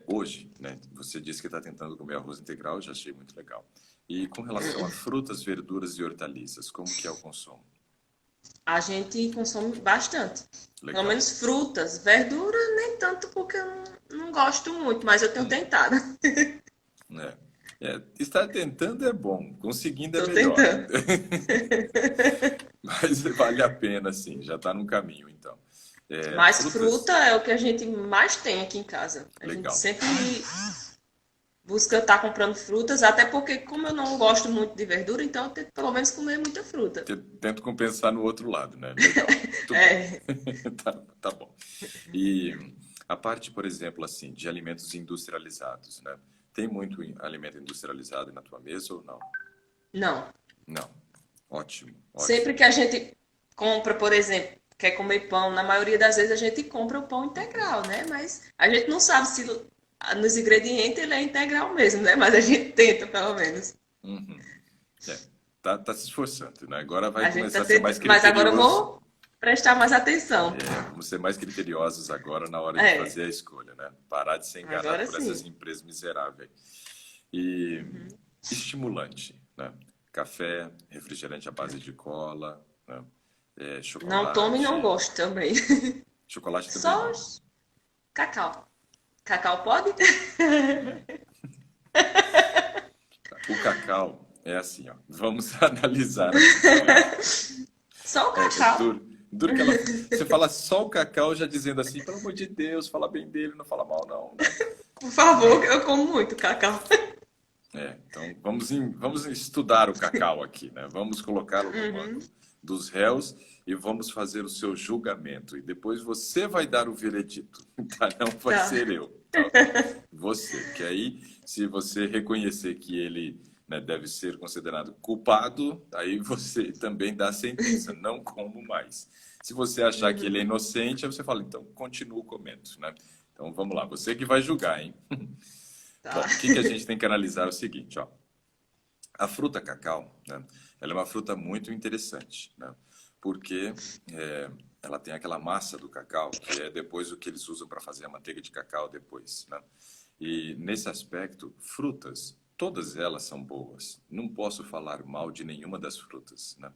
hoje, né, você disse que está tentando comer arroz integral, eu já achei muito legal. E com relação a frutas, verduras e hortaliças, como que é o consumo? A gente consome bastante. Pelo Legal. menos frutas, verdura, nem tanto porque eu não gosto muito, mas eu tenho tentado. Né? Estar tentando é bom, conseguindo é Estou melhor. tentando. Mas vale a pena, sim, já está no caminho, então. Mas Frutas, fruta é o que a gente mais tem aqui em casa. A gente legal. sempre busca estar comprando frutas, até porque, como eu não gosto muito de verdura, então eu tento pelo menos comer muita fruta. Tento compensar no outro lado, né? Legal, muito bom. É, Tá bom. E a parte, por exemplo, assim, de alimentos industrializados, né? Tem muito alimento industrializado na tua mesa ou não? não. Não. Ótimo, Sempre ótimo. que a gente compra, por exemplo, quer comer pão, na maioria das vezes a gente compra o pão integral, né? Mas a gente não sabe se nos ingredientes ele é integral mesmo, né? Mas a gente tenta, pelo menos. Uhum. É, tá se esforçando, né? Agora vai A gente tá começar a ser mais tentando. Mas agora eu criterioso. vou prestar mais atenção. Vamos ser mais criteriosos agora na hora de É, fazer a escolha, né? Parar de ser enganado agora por essas sim. empresas miseráveis. E estimulante, né? Café, refrigerante à base de cola, né? Não tomo e não Chocolate. gosto também. Chocolate também Só não. cacau. Cacau pode? É. O cacau é assim, ó. Vamos analisar aqui, né? Só o É cacau. duro que ela. Você fala só o cacau já dizendo assim, pelo amor de Deus, fala bem dele, não fala mal, não, né? Por favor, eu como muito cacau. Então vamos estudar o cacau aqui, né? Vamos colocá-lo no banco dos réus e vamos fazer o seu julgamento. E depois você vai dar o veredito, tá? Não vai Tá. ser eu, tá? Você. Que aí, se você reconhecer que ele, né, deve ser considerado culpado, aí você também dá a sentença, não como mais. Se você achar que ele é inocente, aí você fala, então continuo comendo, né? Então vamos lá, você que vai julgar, hein? Tá. Bom, o que a gente tem que analisar é o seguinte, ó. A fruta cacau, né, ela é uma fruta muito interessante, né, porque ela tem aquela massa do cacau, que é depois o que eles usam para fazer a manteiga de cacau depois, né? E nesse aspecto, frutas, todas elas são boas. Não posso falar mal de nenhuma das frutas, né?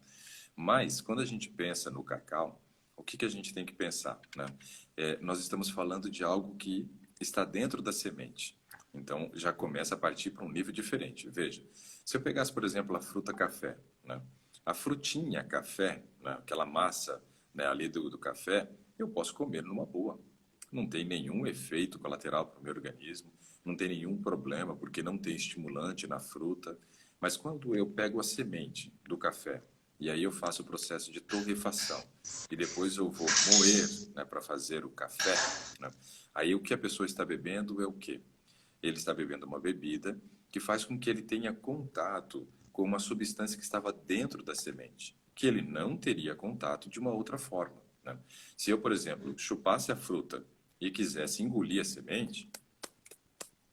Mas quando a gente pensa no cacau, o que a gente tem que pensar, né? Nós estamos falando de algo que está dentro da semente. Então, já começa a partir para um nível diferente. Veja, se eu pegasse, por exemplo, a fruta café, né? A frutinha café, né? Aquela massa, né, ali do café, eu posso comer numa boa. Não tem nenhum efeito colateral para o meu organismo, não tem nenhum problema, porque não tem estimulante na fruta. Mas quando eu pego a semente do café, e aí eu faço o processo de torrefação, e depois eu vou moer, né, para fazer o café, né? Aí o que a pessoa está bebendo é o quê? Ele está bebendo uma bebida que faz com que ele tenha contato com uma substância que estava dentro da semente, que ele não teria contato de uma outra forma, né? Se eu, por exemplo, chupasse a fruta e quisesse engolir a semente,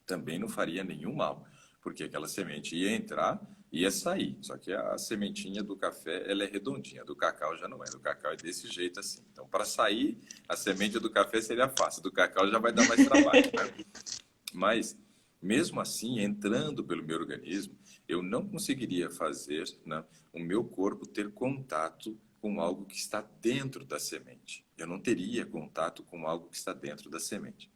também não faria nenhum mal, porque aquela semente ia entrar ia sair. Só que a sementinha do café, ela é redondinha, do cacau já não é. Do cacau é desse jeito assim. Então, para sair, a semente do café seria fácil, do cacau já vai dar mais trabalho, né? Mas, mesmo assim, entrando pelo meu organismo, eu não conseguiria fazer, né, o meu corpo ter contato com algo que está dentro da semente. Eu não teria contato com algo que está dentro da semente.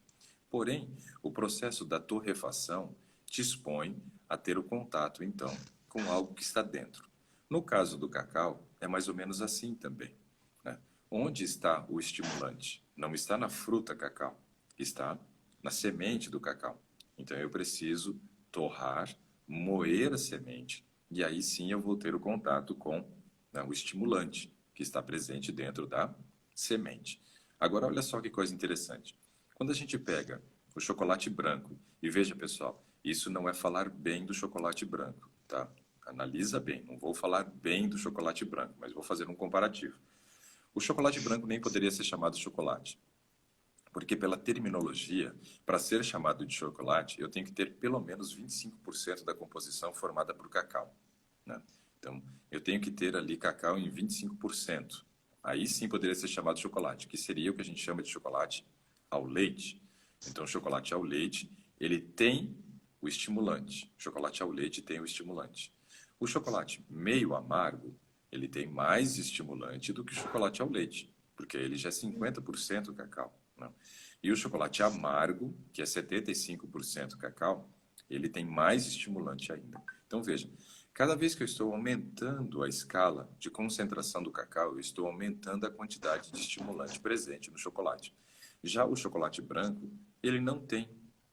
Porém, o processo da torrefação te expõe a ter o contato, então, com algo que está dentro. No caso do cacau, é mais ou menos assim também, né? Onde está o estimulante? Não está na fruta cacau, está na semente do cacau. Então, eu preciso torrar, moer a semente, e aí sim eu vou ter o contato com, né, o estimulante que está presente dentro da semente. Agora, olha só que coisa interessante. Quando a gente pega o chocolate branco, e veja, pessoal, isso não é falar bem do chocolate branco, tá? Analisa bem, não vou falar bem do chocolate branco, mas vou fazer um comparativo. O chocolate branco nem poderia ser chamado chocolate, porque pela terminologia, para ser chamado de chocolate, eu tenho que ter pelo menos 25% da composição formada por cacau, né? Então, eu tenho que ter ali cacau em 25%. Aí sim poderia ser chamado chocolate, que seria o que a gente chama de chocolate ao leite. Então, o chocolate ao leite, ele tem o estimulante. O chocolate ao leite tem o estimulante. O chocolate meio amargo, ele tem mais estimulante do que o chocolate ao leite, porque ele já é 50% cacau, né? E o chocolate amargo, que é 75% cacau, ele tem mais estimulante ainda. Então, veja, cada vez que eu estou aumentando a escala de concentração do cacau, eu estou aumentando a quantidade de estimulante presente no chocolate. Já o chocolate branco, ele não tem,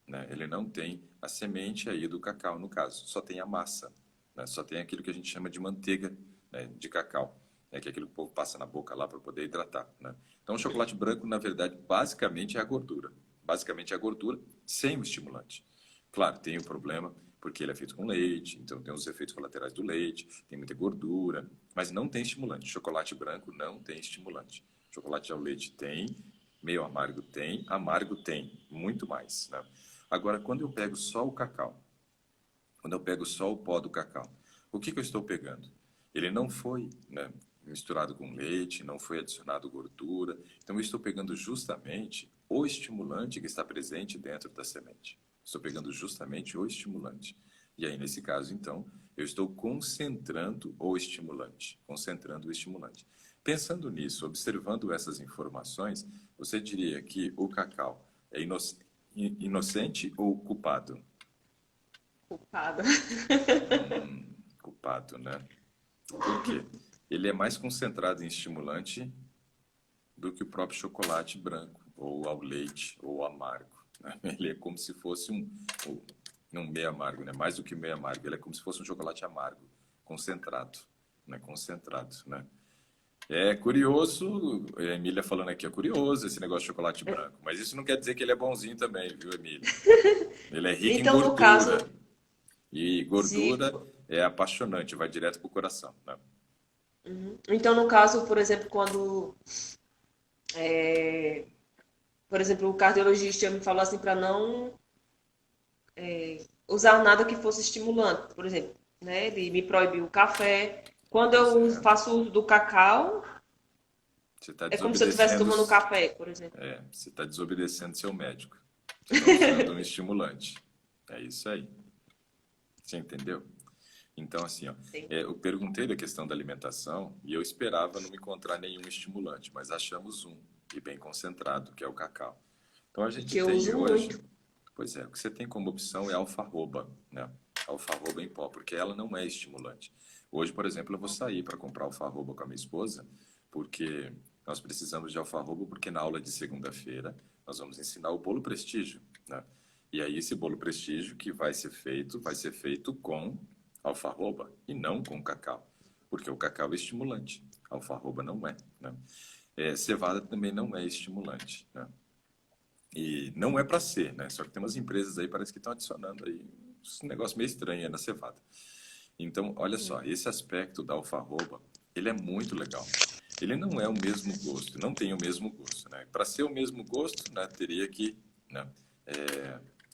né? Ele não tem a semente aí do cacau, no caso, só tem a massa, né? Só tem aquilo que a gente chama de manteiga, né, de cacau, né? Que é aquilo que o povo passa na boca lá para poder hidratar, né? Então, o chocolate branco, na verdade, basicamente é a gordura. Basicamente é a gordura sem o estimulante. Claro, tem o problema, porque ele é feito com leite, então tem os efeitos colaterais do leite, tem muita gordura, mas não tem estimulante. Chocolate branco não tem estimulante. Chocolate ao leite tem, meio amargo tem, muito mais, né? Agora, quando eu pego só o cacau, quando eu pego só o pó do cacau, o que eu estou pegando? Ele não foi, né, misturado com leite, não foi adicionado gordura, então eu estou pegando justamente o estimulante que está presente dentro da semente. Estou pegando justamente o estimulante. E aí, nesse caso, então, eu estou concentrando o estimulante, concentrando o estimulante. Pensando nisso, observando essas informações, você diria que o cacau é inocente ou culpado? Culpada. Culpado, né? Por quê? Ele é mais concentrado em estimulante do que o próprio chocolate branco, ou ao leite, ou amargo, né? Ele é como se fosse um meio amargo, né? Mais do que meio amargo. Ele é como se fosse um chocolate amargo, concentrado, né? Concentrado, né? É curioso, a Emília falando aqui, é curioso esse negócio de chocolate branco, mas isso não quer dizer que ele é bonzinho também, viu, Emília? Ele é rico em Então, no caso, gordura, e se, gordura é apaixonante, vai direto pro coração, né? então, no caso, por exemplo, quando, por exemplo, o cardiologista me falou assim para não usar nada que fosse estimulante, por exemplo, né? Ele me proibiu o café. Quando Pois eu é, faço uso do cacau, você está é como se eu estivesse desobedecendo, tomando café, por exemplo. você está desobedecendo seu médico. Você está usando um estimulante. É isso aí. Você entendeu? Então, assim, ó, Sim. eu perguntei da questão da alimentação e eu esperava não encontrar nenhum estimulante, mas achamos um, e bem concentrado, que é o cacau. Então, a E gente que eu tem uso hoje, muito. pois é, o que você tem como opção é alfarroba, né? Alfarroba em pó, porque ela não é estimulante. Hoje, por exemplo, eu vou sair para comprar alfarroba com a minha esposa, porque nós precisamos de alfarroba, porque na aula de segunda-feira nós vamos ensinar o bolo prestígio, né? E aí esse bolo prestígio que vai ser feito com alfarroba e não com cacau, porque o cacau é estimulante, a alfarroba não é, né? Cevada também não é estimulante, né? E não é para ser, né? Só que tem umas empresas aí parece que estão adicionando aí um negócio meio estranho aí na cevada. Então, olha só, esse aspecto da alfarroba, ele é muito legal. Ele não é o mesmo gosto, não tem o mesmo gosto, né? Para ser o mesmo gosto, né, teria que, né,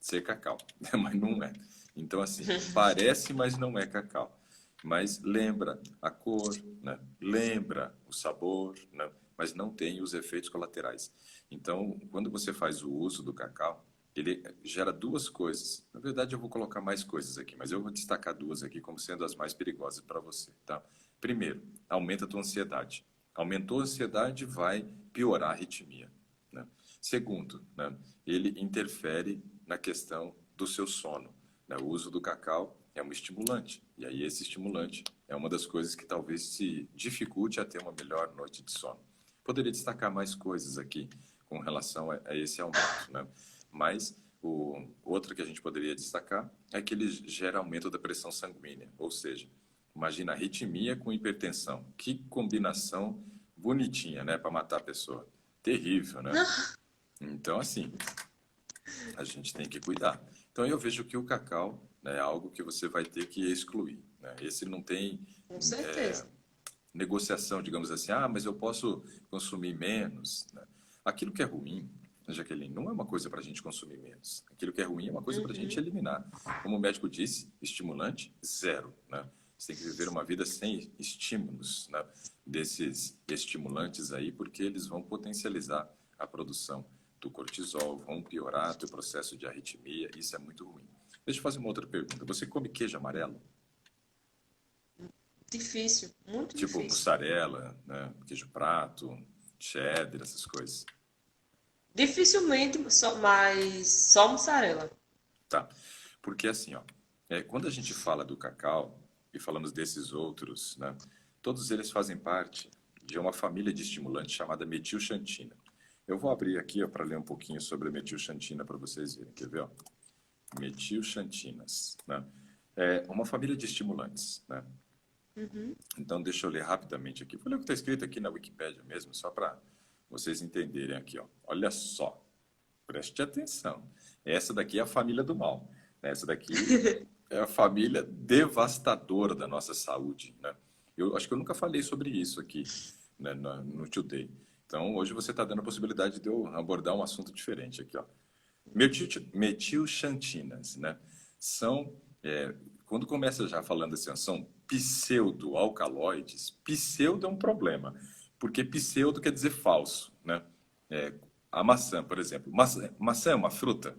ser cacau, mas não é. Então, assim, parece, mas não é cacau. mas lembra a cor, né? Lembra o sabor, né? Mas não tem os efeitos colaterais. Então, quando você faz o uso do cacau, ele gera duas coisas. Na verdade, eu vou colocar mais coisas aqui, mas eu vou destacar duas aqui como sendo as mais perigosas para você, tá? Primeiro, aumenta a tua ansiedade. Aumentou a ansiedade, vai piorar a arritmia, né? Segundo, né, ele interfere na questão do seu sono, né? O uso do cacau é um estimulante, e aí esse estimulante é uma das coisas que talvez se dificulte a ter uma melhor noite de sono. Poderia destacar mais coisas aqui com relação a esse aumento, né? Mas outra que a gente poderia destacar é que ele gera aumento da pressão sanguínea, ou seja, imagina arritmia com hipertensão. Que combinação bonitinha, né, para matar a pessoa. Terrível, né? Então, assim, a gente tem que cuidar. Então, eu vejo que o cacau, né, é algo que você vai ter que excluir, né? Esse não tem Com certeza. negociação, digamos assim, ah, mas eu posso consumir menos, né? Aquilo que é ruim, Jaqueline, não é uma coisa para a gente consumir menos. Aquilo que é ruim é uma coisa para a gente Uhum. eliminar. Como o médico disse, estimulante, zero, né? Você tem que viver uma vida sem estímulos, né, desses estimulantes aí, porque eles vão potencializar a produção do cortisol, vão piorar o teu processo de arritmia, isso é muito ruim. Deixa eu fazer uma outra pergunta. Você come queijo amarelo? Difícil, muito Tipo difícil. mussarela, né, queijo prato, cheddar, essas coisas. Dificilmente, mas só mussarela. Tá. Porque assim, ó, quando a gente fala do cacau e falamos desses outros, né, todos eles fazem parte de uma família de estimulantes chamada metilxantina. Eu vou abrir aqui para ler um pouquinho sobre a metilxantina para vocês verem. Quer ver? Ó? Metilxantinas, né? É uma família de estimulantes, né? Uhum. Então, deixa eu ler rapidamente aqui. Vou ler o que está escrito aqui na Wikipédia mesmo, só para vocês entenderem aqui. Ó. Olha só, preste atenção. Essa daqui é a família do mal. Essa daqui é a família devastadora da nossa saúde, né? Eu acho que eu nunca falei sobre isso aqui, né, no Today. Então, hoje você está dando a possibilidade de eu abordar um assunto diferente aqui, ó. Metilxantinas, né? São, quando começa já falando assim, ó, são pseudoalcaloides. Pseudo é um problema, porque pseudo quer dizer falso, né? É, a maçã, por exemplo. Maçã é uma fruta?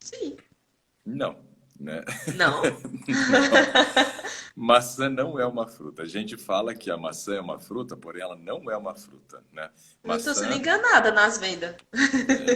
Sim. Não, né? Não? Não. Maçã não é uma fruta. A gente fala que a maçã é uma fruta, porém ela não é uma fruta, né? Não estou sendo Maçã, enganada nas vendas.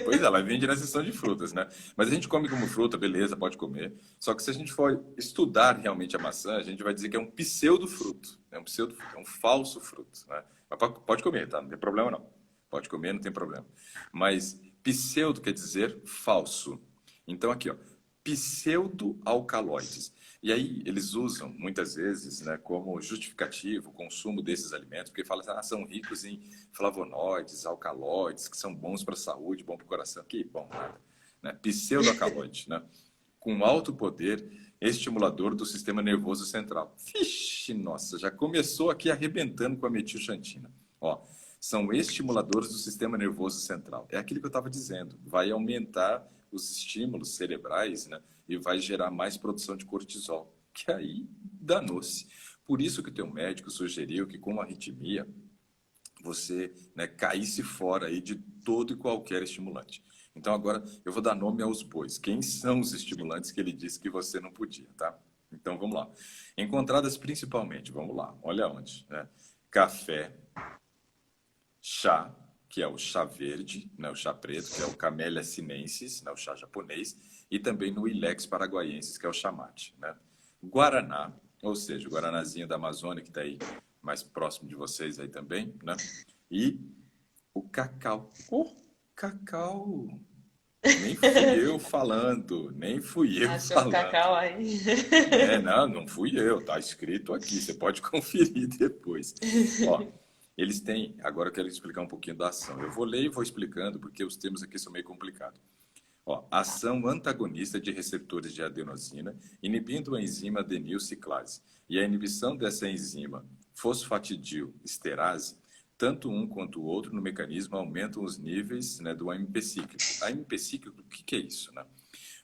pois é, ela vende na seção de frutas, né? Mas a gente come como fruta, beleza, pode comer. Só que se a gente for estudar realmente a maçã, a gente vai dizer que é um pseudo-fruto. É um pseudo-fruto, é um falso fruto, né? Mas pode comer, tá? Não tem problema não. Pode comer, não tem problema. Mas pseudo quer dizer falso. Então aqui, ó, pseudo-alcaloides. E aí eles usam muitas vezes, né, como justificativo o consumo desses alimentos, porque falam assim, ah, são ricos em flavonoides, alcaloides, que são bons para a saúde, bom para o coração. Que bom, nada. Né? Pseudoalcaloide, né? Com alto poder estimulador do sistema nervoso central. Vixe, nossa, já começou aqui arrebentando com a metilxantina. Ó, são estimuladores do sistema nervoso central. É aquilo que eu estava dizendo. Vai aumentar os estímulos cerebrais, né? E vai gerar mais produção de cortisol. Que aí danou-se. Por isso que o teu médico sugeriu que com a arritmia você, né, caísse fora aí de todo e qualquer estimulante. Então agora eu vou dar nome aos bois. Quem são os estimulantes que ele disse que você não podia, tá? Então vamos lá. Encontradas principalmente, vamos lá, olha onde, né? Café, chá, que é o chá verde, né, o chá preto, que é o Camellia sinensis, né, o chá japonês, e também no Ilex paraguaiensis, que é o chá mate, né? Guaraná, ou seja, o guaranazinho da Amazônia, que está aí mais próximo de vocês aí também, né? E o cacau. O cacau. Nem fui eu falando, nem fui eu Achou o falando. cacau aí. Não, não fui eu, tá escrito aqui, você pode conferir depois. Ó, eles têm, agora eu quero explicar um pouquinho da ação. Eu vou ler e vou explicando, porque os termos aqui são meio complicados. Ó, ação antagonista de receptores de adenosina, inibindo a enzima adenilciclase. E a inibição dessa enzima fosfatidilsterase, tanto um quanto o outro no mecanismo aumentam os níveis, né, do AMP cíclico. AMP cíclico, o que é isso, né?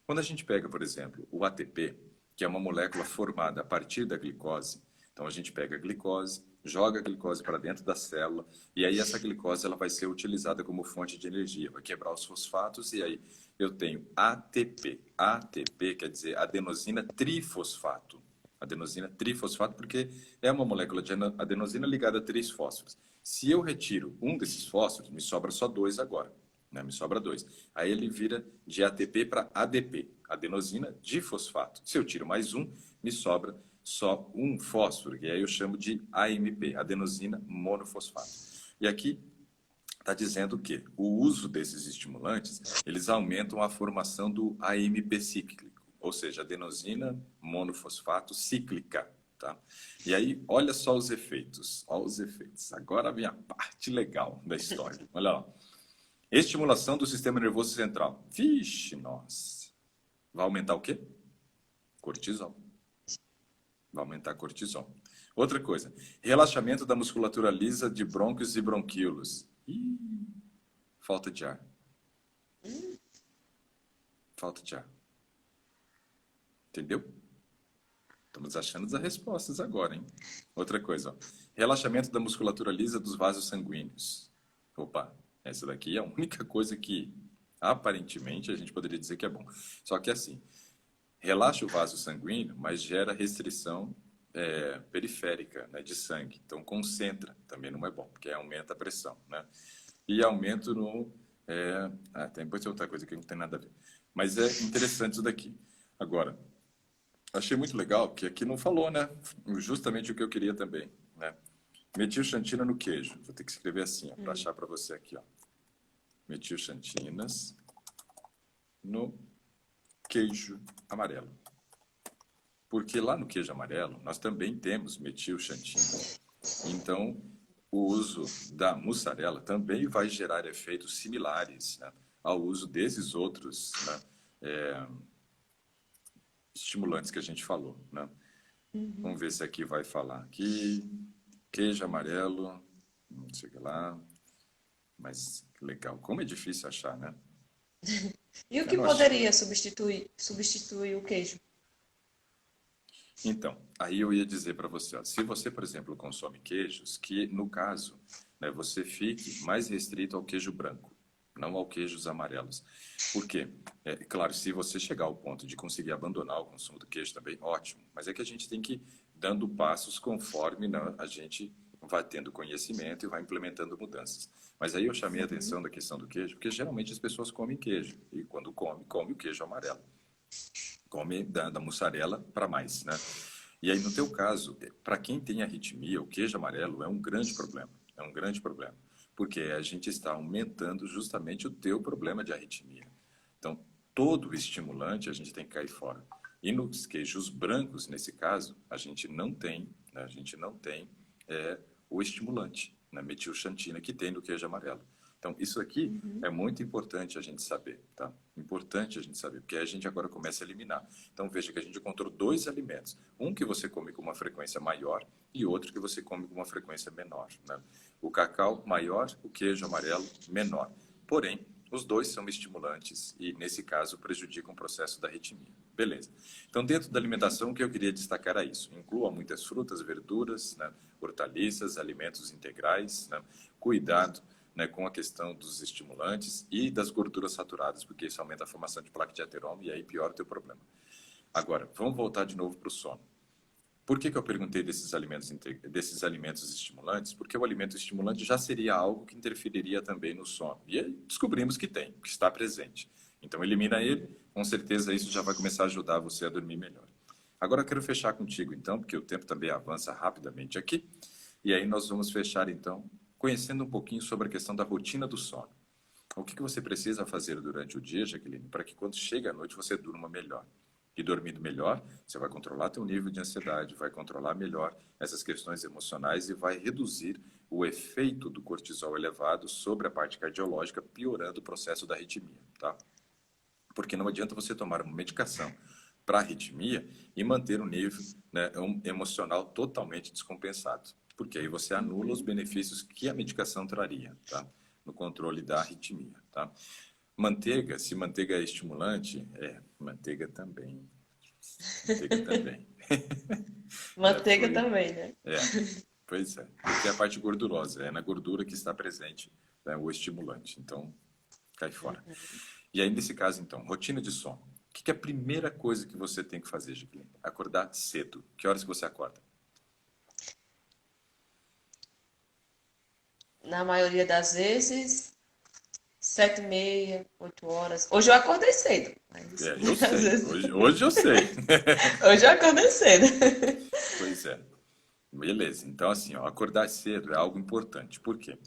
Quando a gente pega, por exemplo, o ATP, que é uma molécula formada a partir da glicose. Então a gente pega a glicose, joga a glicose para dentro da célula e aí essa glicose ela vai ser utilizada como fonte de energia, vai quebrar os fosfatos e aí eu tenho ATP. ATP quer dizer adenosina trifosfato. Adenosina trifosfato porque é uma molécula de adenosina ligada a 3 fósforos. Se eu retiro um desses fósforos, me sobra só 2 agora. Né? Me sobra 2. Aí ele vira de ATP para ADP, adenosina difosfato. Se eu tiro mais um, me sobra só um fósforo, e aí eu chamo de AMP, adenosina monofosfato. E aqui está dizendo que o uso desses estimulantes, eles aumentam a formação do AMP cíclico, ou seja, adenosina monofosfato cíclica. Tá? E aí, olha só os efeitos. Olha os efeitos. Agora vem a parte legal da história. Olha lá. Estimulação do sistema nervoso central. Vixe, nossa. Vai aumentar o quê? Cortisol. Vai aumentar cortisol. Outra coisa. Relaxamento da musculatura lisa de brônquios e bronquíolos. Ih, falta de ar. Falta de ar. Entendeu? Estamos achando as respostas agora, hein? Outra coisa. Ó. Relaxamento da musculatura lisa dos vasos sanguíneos. Opa. Essa daqui é a única coisa que, aparentemente, a gente poderia dizer que é bom. Só que assim, relaxa o vaso sanguíneo, mas gera restrição periférica, né, de sangue. Então, concentra. Também não é bom, porque aumenta a pressão. Né? E aumento no... depois tem outra coisa que não tem nada a ver. Mas é interessante isso daqui. Agora, achei muito legal que aqui não falou, né? Justamente o que eu queria também, né? Metilxantina no queijo. Vou ter que escrever assim, para achar para você aqui. Ó. Metilxantinas no queijo amarelo. Porque lá no queijo amarelo, nós também temos metilxantina. Então, o uso da mussarela também vai gerar efeitos similares, né, ao uso desses outros, né, estimulantes que a gente falou. Né? Vamos ver se aqui vai falar. Aqui... Queijo amarelo, não sei o que lá, mas legal. Como é difícil achar, né? E o que poderia substituir o queijo? Então, aí eu ia dizer para você, ó, se você, por exemplo, consome queijos, que no caso, né, você fique mais restrito ao queijo branco, não ao queijos amarelos. Por quê? Claro, se você chegar ao ponto de conseguir abandonar o consumo do queijo também, ótimo. Mas é que a gente tem que ir dando passos conforme, né, a gente vai tendo conhecimento e vai implementando mudanças. Mas aí eu chamei a atenção da questão do queijo, porque geralmente as pessoas comem queijo. E quando come o queijo amarelo. Come da mussarela para mais, né? E aí, no teu caso, para quem tem arritmia, o queijo amarelo é um grande problema. É um grande problema. Porque a gente está aumentando justamente o teu problema de arritmia. Então, todo estimulante a gente tem que cair fora. E nos queijos brancos, nesse caso, a gente não tem, né, o estimulante, né, metilxantina, que tem no queijo amarelo. Então, isso aqui é muito importante a gente saber, tá? Importante a gente saber, porque a gente agora começa a eliminar. Então, veja que a gente encontrou 2 alimentos. Um que você come com uma frequência maior e outro que você come com uma frequência menor, né? O cacau maior, o queijo amarelo menor. Porém, os 2 são estimulantes e, nesse caso, prejudicam o processo da arritmia. Beleza. Então, dentro da alimentação, o que eu queria destacar é isso. Inclua muitas frutas, verduras, né, hortaliças, alimentos integrais, né, cuidado, né, com a questão dos estimulantes e das gorduras saturadas, porque isso aumenta a formação de placa de ateroma e aí piora o teu problema. Agora, vamos voltar de novo para o sono. Por que eu perguntei desses alimentos estimulantes? Porque o alimento estimulante já seria algo que interferiria também no sono. E aí descobrimos que tem, que está presente. Então, elimina ele, com certeza isso já vai começar a ajudar você a dormir melhor. Agora, eu quero fechar contigo, então, porque o tempo também avança rapidamente aqui. E aí nós vamos fechar, então, conhecendo um pouquinho sobre a questão da rotina do sono. O que você precisa fazer durante o dia, Jaqueline, para que quando chega a noite você durma melhor? E dormindo melhor, você vai controlar teu nível de ansiedade, vai controlar melhor essas questões emocionais e vai reduzir o efeito do cortisol elevado sobre a parte cardiológica, piorando o processo da arritmia, tá? Porque não adianta você tomar uma medicação para arritmia e manter um nível, né, emocional totalmente descompensado, porque aí você anula os benefícios que a medicação traria, tá? No controle da arritmia, tá? Manteiga, se manteiga é estimulante, manteiga também. Manteiga também. Né? Manteiga também, né? É, pois é. Porque é a parte gordurosa, é na gordura que está presente, né, o estimulante. Então, cai fora. E aí, nesse caso, então, rotina de sono. O que é a primeira coisa que você tem que fazer, Jaqueline? Acordar cedo. Que horas que você acorda? Na maioria das vezes, 7h30, 8 horas. Hoje eu acordei cedo, mas É, eu às sei. vezes. Hoje eu sei. Hoje eu acordei cedo. Pois é. Beleza. Então, assim, ó, acordar cedo é algo importante. Por quê?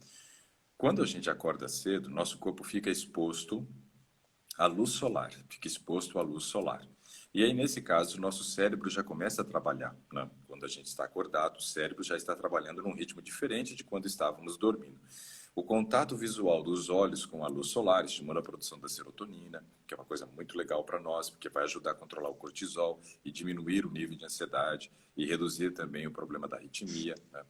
Quando a gente acorda cedo, nosso corpo fica exposto à luz solar, fica exposto à luz solar. E aí, nesse caso, o nosso cérebro já começa a trabalhar, né? Quando a gente está acordado, o cérebro já está trabalhando num ritmo diferente de quando estávamos dormindo. O contato visual dos olhos com a luz solar estimula a produção da serotonina, que é uma coisa muito legal para nós, porque vai ajudar a controlar o cortisol e diminuir o nível de ansiedade e reduzir também o problema da arritmia, né?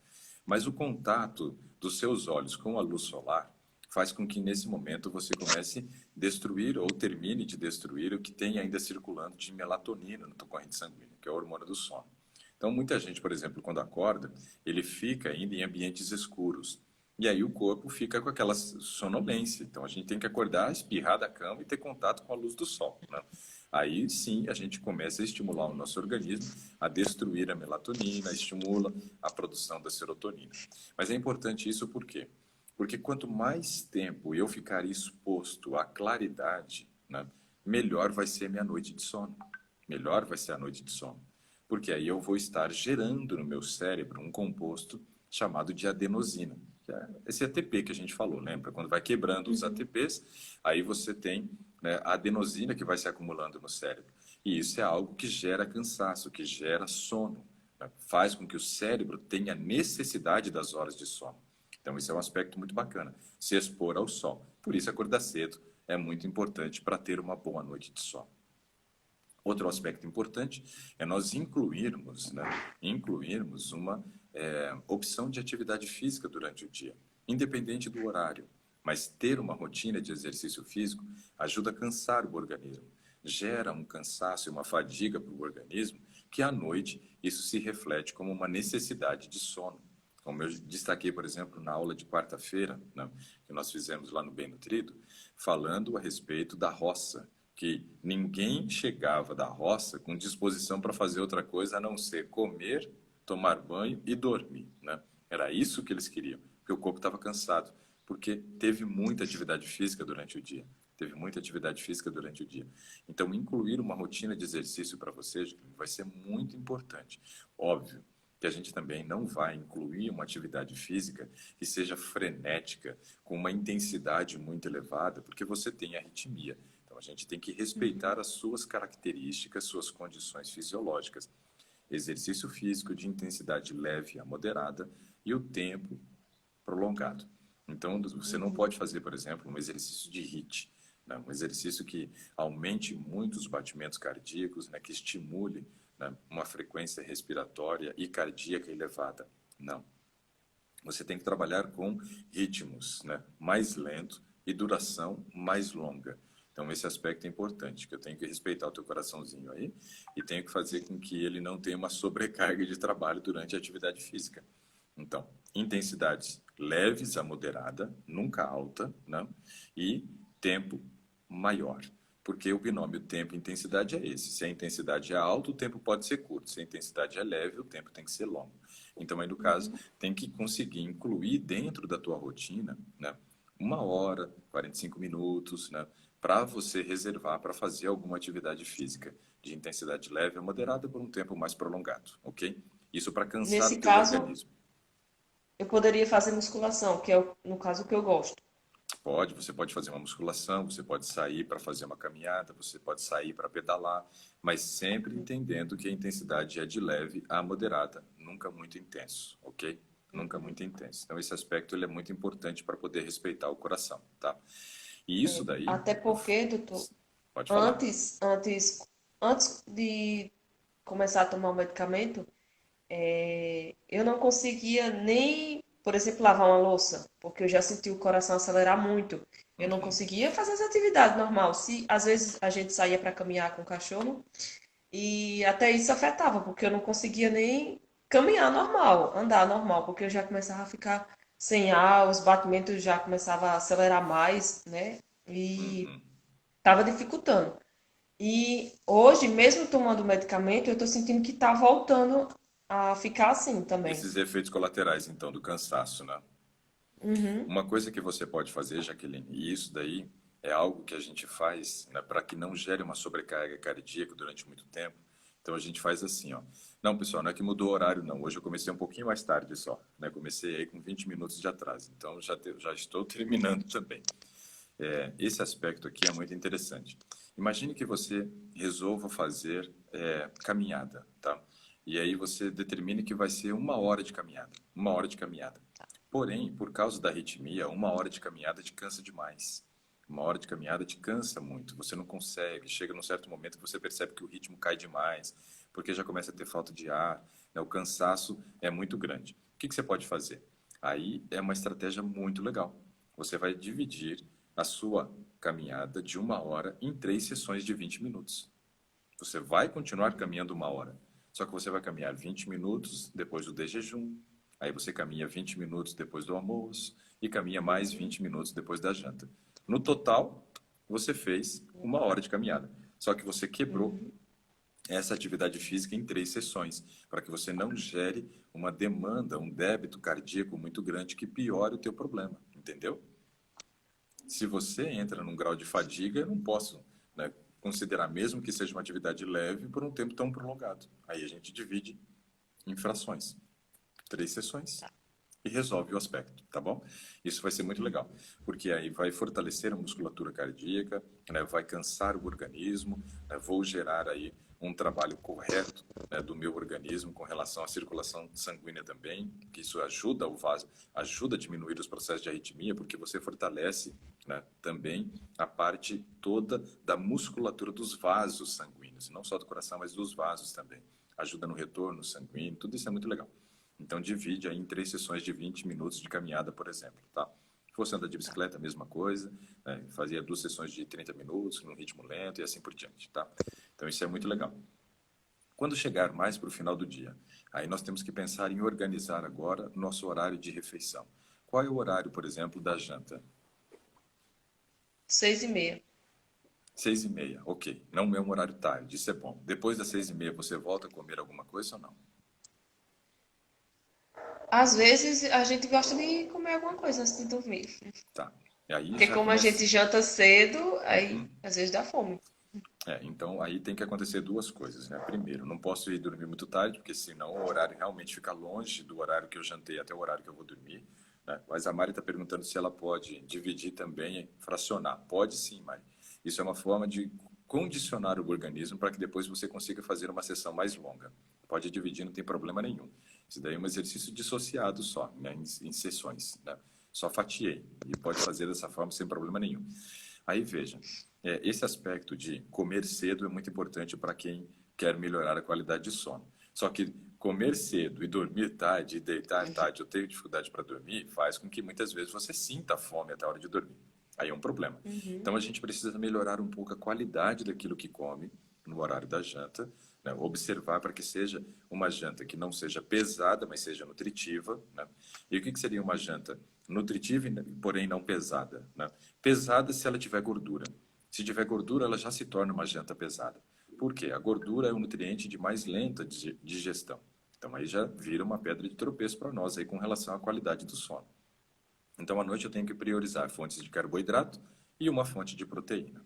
Mas o contato dos seus olhos com a luz solar faz com que nesse momento você comece a destruir ou termine de destruir o que tem ainda circulando de melatonina na tua corrente sanguínea, que é o hormônio do sono. Então, muita gente, por exemplo, quando acorda, ele fica ainda em ambientes escuros. E aí o corpo fica com aquela sonolência. Então, a gente tem que acordar, espirrar da cama e ter contato com a luz do sol, né? Aí sim a gente começa a estimular o nosso organismo a destruir a melatonina, estimula a produção da serotonina. Mas é importante isso por quê? Porque quanto mais tempo eu ficar exposto à claridade, né, melhor vai ser minha noite de sono. Melhor vai ser a noite de sono. Porque aí eu vou estar gerando no meu cérebro um composto chamado de adenosina, que é esse ATP que a gente falou, lembra? Quando vai quebrando os ATPs, aí você tem, né, a adenosina que vai se acumulando no cérebro. E isso é algo que gera cansaço, que gera sono, né? Faz com que o cérebro tenha necessidade das horas de sono. Então, isso é um aspecto muito bacana, se expor ao sol. Por isso, acordar cedo é muito importante para ter uma boa noite de sono. Outro aspecto importante é nós incluirmos, né, incluirmos uma opção de atividade física durante o dia, independente do horário. Mas ter uma rotina de exercício físico ajuda a cansar o organismo, gera um cansaço e uma fadiga para o organismo, que à noite isso se reflete como uma necessidade de sono. Como eu destaquei, por exemplo, na aula de quarta-feira, né, que nós fizemos lá no Bem Nutrido, falando a respeito da roça, que ninguém chegava da roça com disposição para fazer outra coisa a não ser comer, tomar banho e dormir, né? Era isso que eles queriam, porque o corpo estava cansado, porque teve muita atividade física durante o dia. Teve muita atividade física durante o dia. Então, incluir uma rotina de exercício para você vai ser muito importante. Óbvio que a gente também não vai incluir uma atividade física que seja frenética, com uma intensidade muito elevada, porque você tem arritmia. Então, a gente tem que respeitar as suas características, suas condições fisiológicas. Exercício físico de intensidade leve a moderada e o tempo prolongado. Então, você não pode fazer, por exemplo, um exercício de HIIT, né? Um exercício que aumente muito os batimentos cardíacos, né? Que estimule, né, uma frequência respiratória e cardíaca elevada. Não. Você tem que trabalhar com ritmos, né, mais lentos e duração mais longa. Então, esse aspecto é importante, que eu tenho que respeitar o teu coraçãozinho aí e tenho que fazer com que ele não tenha uma sobrecarga de trabalho durante a atividade física. Então, intensidades leves a moderada, nunca alta, né? E tempo maior. Porque o binômio tempo-intensidade é esse. Se a intensidade é alta, o tempo pode ser curto. Se a intensidade é leve, o tempo tem que ser longo. Então, aí no caso, tem que conseguir incluir dentro da tua rotina, né, 1 hora, 45 minutos, né, para você reservar para fazer alguma atividade física de intensidade leve a moderada por um tempo mais prolongado, ok? Isso para cansar o Nesse teu caso, organismo. eu poderia fazer musculação, que é, no caso, o que eu gosto. Você pode fazer uma musculação, você pode sair para fazer uma caminhada, você pode sair para pedalar, mas sempre entendendo que a intensidade é de leve a moderada, nunca muito intenso, ok? Nunca muito intenso. Então, esse aspecto ele é muito importante para poder respeitar o coração, tá? E isso daí, Até porque, doutor, pode falar. antes de começar a tomar o medicamento, eu não conseguia nem, por exemplo, lavar uma louça, porque eu já senti o coração acelerar muito. Eu não Uhum. conseguia fazer as atividades normal. Se às vezes a gente saía para caminhar com o cachorro E até isso afetava, porque eu não conseguia nem caminhar normal, andar normal, porque eu já começava a ficar sem ar, os batimentos já começavam a acelerar mais, né? E Uhum. estava dificultando. E hoje, mesmo tomando medicamento, eu estou sentindo que está voltando a ficar assim também. Esses efeitos colaterais, então, do cansaço, né? Uhum. Uma coisa que você pode fazer, Jaqueline, e isso daí é algo que a gente faz, né, para que não gere uma sobrecarga cardíaca durante muito tempo. Então a gente faz assim, ó. Não, pessoal, não é que mudou o horário, não. Hoje eu comecei um pouquinho mais tarde só, né? Comecei aí com 20 minutos de atraso. Então já estou terminando também. Esse aspecto aqui é muito interessante. Imagine que você resolva fazer caminhada, tá? E aí você determine que vai ser 1 hora de caminhada. 1 hora de caminhada. Porém, por causa da arritmia, 1 hora de caminhada te cansa demais. 1 hora de caminhada te cansa muito. Você não consegue. Chega num certo momento que você percebe que o ritmo cai demais, porque já começa a ter falta de ar, né? O cansaço é muito grande. O que você pode fazer? Aí é uma estratégia muito legal. Você vai dividir a sua caminhada de 1 hora em 3 sessões de 20 minutos. Você vai continuar caminhando 1 hora, só que você vai caminhar 20 minutos depois do de jejum, aí você caminha 20 minutos depois do almoço e caminha mais 20 minutos depois da janta. No total, você fez 1 hora de caminhada, só que você quebrou Uhum. essa atividade física em 3 sessões, para que você não gere uma demanda, um débito cardíaco muito grande que piore o teu problema, entendeu? Se você entra num grau de fadiga, eu não posso, né, considerar, mesmo que seja uma atividade leve, por um tempo tão prolongado. Aí a gente divide em frações, 3 sessões, e resolve o aspecto, tá bom? Isso vai ser muito legal, porque aí vai fortalecer a musculatura cardíaca, né, vai cansar o organismo, né, vou gerar aí um trabalho correto, né, do meu organismo com relação à circulação sanguínea também, que isso ajuda o vaso, ajuda a diminuir os processos de arritmia, porque você fortalece, né, também a parte toda da musculatura dos vasos sanguíneos, não só do coração, mas dos vasos também. Ajuda no retorno sanguíneo, tudo isso é muito legal. Então, divide aí em 3 sessões de 20 minutos de caminhada, por exemplo, tá? Se fosse andar de bicicleta, a mesma coisa, né? Fazia 2 sessões de 30 minutos, num ritmo lento e assim por diante, tá? Então, isso é muito legal. Quando chegar mais para o final do dia, aí nós temos que pensar em organizar agora nosso horário de refeição. Qual é o horário, por exemplo, da janta? 6h30. 6h30, ok. Não é um horário tarde, isso é bom. Depois das 6h30, você volta a comer alguma coisa ou não? Às vezes a gente gosta de comer alguma coisa antes de dormir. Tá. E aí Porque já como a começa. gente janta cedo, aí Uhum. às vezes dá fome. Então aí tem que acontecer duas coisas, né? Primeiro, não posso ir dormir muito tarde, porque senão o horário realmente fica longe do horário que eu jantei até o horário que eu vou dormir, né? Mas a Mari está perguntando se ela pode dividir também, fracionar. Pode sim, Mari. Isso é uma forma de condicionar o organismo para que depois você consiga fazer uma sessão mais longa. Pode dividir, não tem problema nenhum. Isso daí é um exercício dissociado só, né? Em sessões, né? Só fatiei. E pode fazer dessa forma sem problema nenhum. Aí veja, esse aspecto de comer cedo é muito importante para quem quer melhorar a qualidade de sono. Só que comer cedo e dormir tarde, e deitar tarde, eu tenho dificuldade para dormir, faz com que muitas vezes você sinta fome até a hora de dormir. Aí é um problema. Uhum. Então a gente precisa melhorar um pouco a qualidade daquilo que come no horário da janta, né? Observar para que seja uma janta que não seja pesada, mas seja nutritiva, né? E o que seria uma janta nutritiva, porém não pesada, né? Pesada se ela tiver gordura. Se tiver gordura, ela já se torna uma janta pesada. Por quê? A gordura é um nutriente de mais lenta digestão. Então aí já vira uma pedra de tropeço para nós aí com relação à qualidade do sono. Então, à noite eu tenho que priorizar fontes de carboidrato e uma fonte de proteína.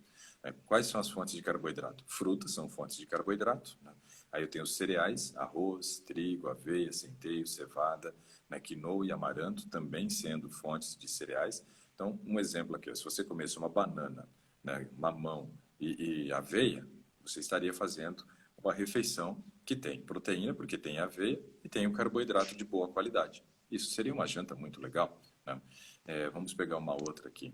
Quais são as fontes de carboidrato? Frutas são fontes de carboidrato, né? Aí eu tenho os cereais, arroz, trigo, aveia, centeio, cevada, né, quinoa e amaranto, também sendo fontes de cereais. Então, um exemplo aqui, se você comesse uma banana, né, mamão e aveia, você estaria fazendo uma refeição que tem proteína, porque tem aveia, e tem um carboidrato de boa qualidade. Isso seria uma janta muito legal, né? Vamos pegar uma outra aqui,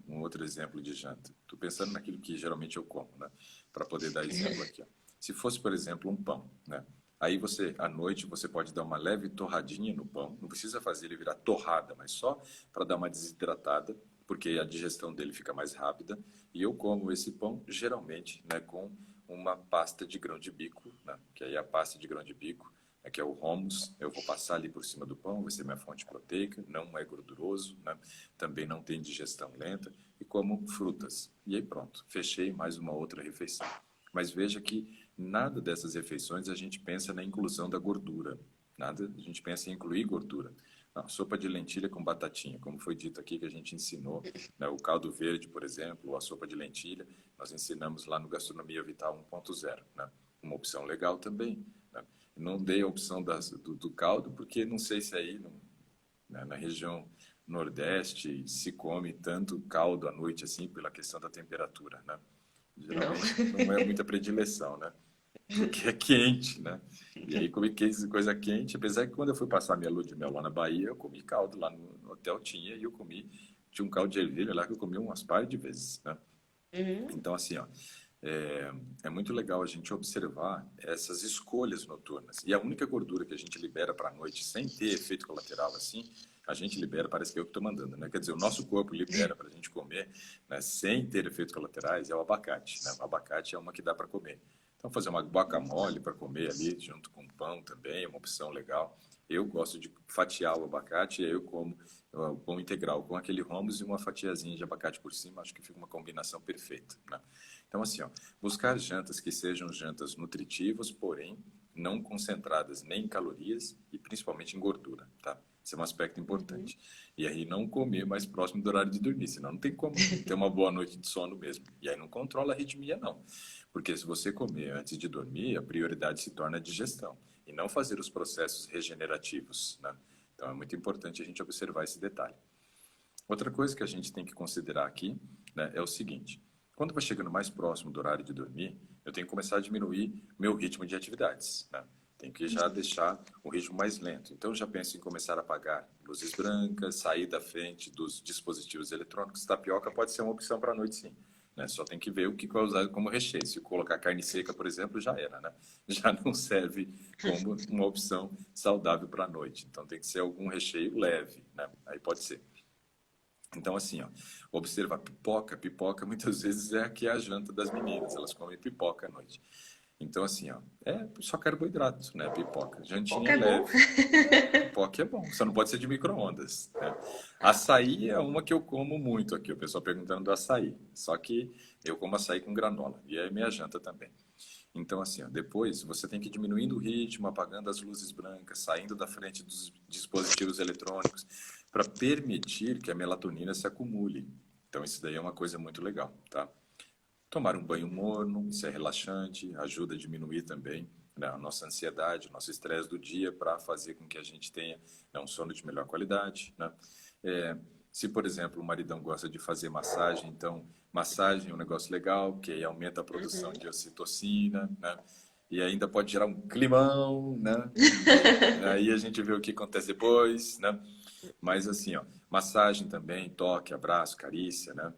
um outro exemplo de janta. Estou pensando naquilo que geralmente eu como, né? Para poder dar exemplo aqui. Ó. Se fosse, por exemplo, um pão, né? Aí você, à noite, você pode dar uma leve torradinha no pão. Não precisa fazer ele virar torrada, mas só para dar uma desidratada, porque a digestão dele fica mais rápida. E eu como esse pão, geralmente, né, com uma pasta de grão de bico, né? Que aí a pasta de grão de bico, que é o hummus, eu vou passar ali por cima do pão, vai ser minha fonte proteica, não é gorduroso, né? Também não tem digestão lenta, e como frutas. E aí pronto, fechei mais uma outra refeição. Mas veja que nada dessas refeições a gente pensa na inclusão da gordura, nada a gente pensa em incluir gordura. Não, sopa de lentilha com batatinha, como foi dito aqui que a gente ensinou, né? O caldo verde, por exemplo, ou a sopa de lentilha, nós ensinamos lá no Gastronomia Vital 1.0, né? Uma opção legal também, né? Não dei a opção do caldo, porque não sei se aí né, na região Nordeste se come tanto caldo à noite assim, pela questão da temperatura, né? Não. Geralmente não é muita predileção, né? Porque é quente, né? E aí comi coisa quente, apesar que quando eu fui passar minha lua de mel lá na Bahia, eu comi caldo lá no hotel tinha, e eu comi, tinha um caldo de ervilha lá que eu comi umas par de vezes, né? Uhum. Então, assim, ó, é, é muito legal a gente observar essas escolhas noturnas. E a única gordura que a gente libera para a noite, sem ter efeito colateral assim, a gente libera, parece que eu que estou mandando, né? Quer dizer, o nosso corpo libera para a gente comer, né, sem ter efeitos colaterais, é o abacate, né? O abacate é uma que dá para comer. Então, fazer uma guacamole para comer ali, junto com pão também, é uma opção legal. Eu gosto de fatiar o abacate, e aí eu como o pão integral com aquele hummus e uma fatiazinha de abacate por cima, acho que fica uma combinação perfeita, né? Então, assim, ó, buscar jantas que sejam jantas nutritivas, porém não concentradas nem em calorias e principalmente em gordura, tá? Esse é um aspecto Uhum. importante. E aí não comer mais próximo do horário de dormir, senão não tem como ter uma boa noite de sono mesmo. E aí não controla a arritmia, não. Porque se você comer antes de dormir, a prioridade se torna a digestão e não fazer os processos regenerativos, né? Então é muito importante a gente observar esse detalhe. Outra coisa que a gente tem que considerar aqui, né, é o seguinte: quando vai chegando mais próximo do horário de dormir, eu tenho que começar a diminuir meu ritmo de atividades, né? Tenho que já deixar o ritmo mais lento. Então, eu já penso em começar a apagar luzes brancas, sair da frente dos dispositivos eletrônicos. Tapioca pode ser uma opção para a noite, sim. Né? Só tem que ver o que vai usar como recheio. Se colocar carne seca, por exemplo, já era, né? Já não serve como uma opção saudável para a noite. Então, tem que ser algum recheio leve, né? Aí pode ser. Então, assim, ó, observar pipoca. Pipoca muitas vezes é aqui a janta das meninas, elas comem pipoca à noite. Então, assim, ó, é só carboidrato, né? Pipoca. Jantinha Pipoca é bom. leve. Pipoca é bom, só não pode ser de micro-ondas, né? Açaí é uma que eu como muito aqui, o pessoal perguntando do açaí. Só que eu como açaí com granola, e é minha janta também. Então, assim, ó, depois você tem que ir diminuindo o ritmo, apagando as luzes brancas, saindo da frente dos dispositivos eletrônicos, para permitir que a melatonina se acumule. Então, isso daí é uma coisa muito legal, tá? Tomar um banho morno, isso é relaxante, ajuda a diminuir também, né, a nossa ansiedade, o nosso estresse do dia, para fazer com que a gente tenha, né, um sono de melhor qualidade, né? É, se, por exemplo, o maridão gosta de fazer massagem, então massagem é um negócio legal, que aí aumenta a produção Uhum. de ocitocina, né? E ainda pode gerar um climão, né? E aí a gente vê o que acontece depois, né? Mas assim, ó, massagem também, toque, abraço, carícia, né,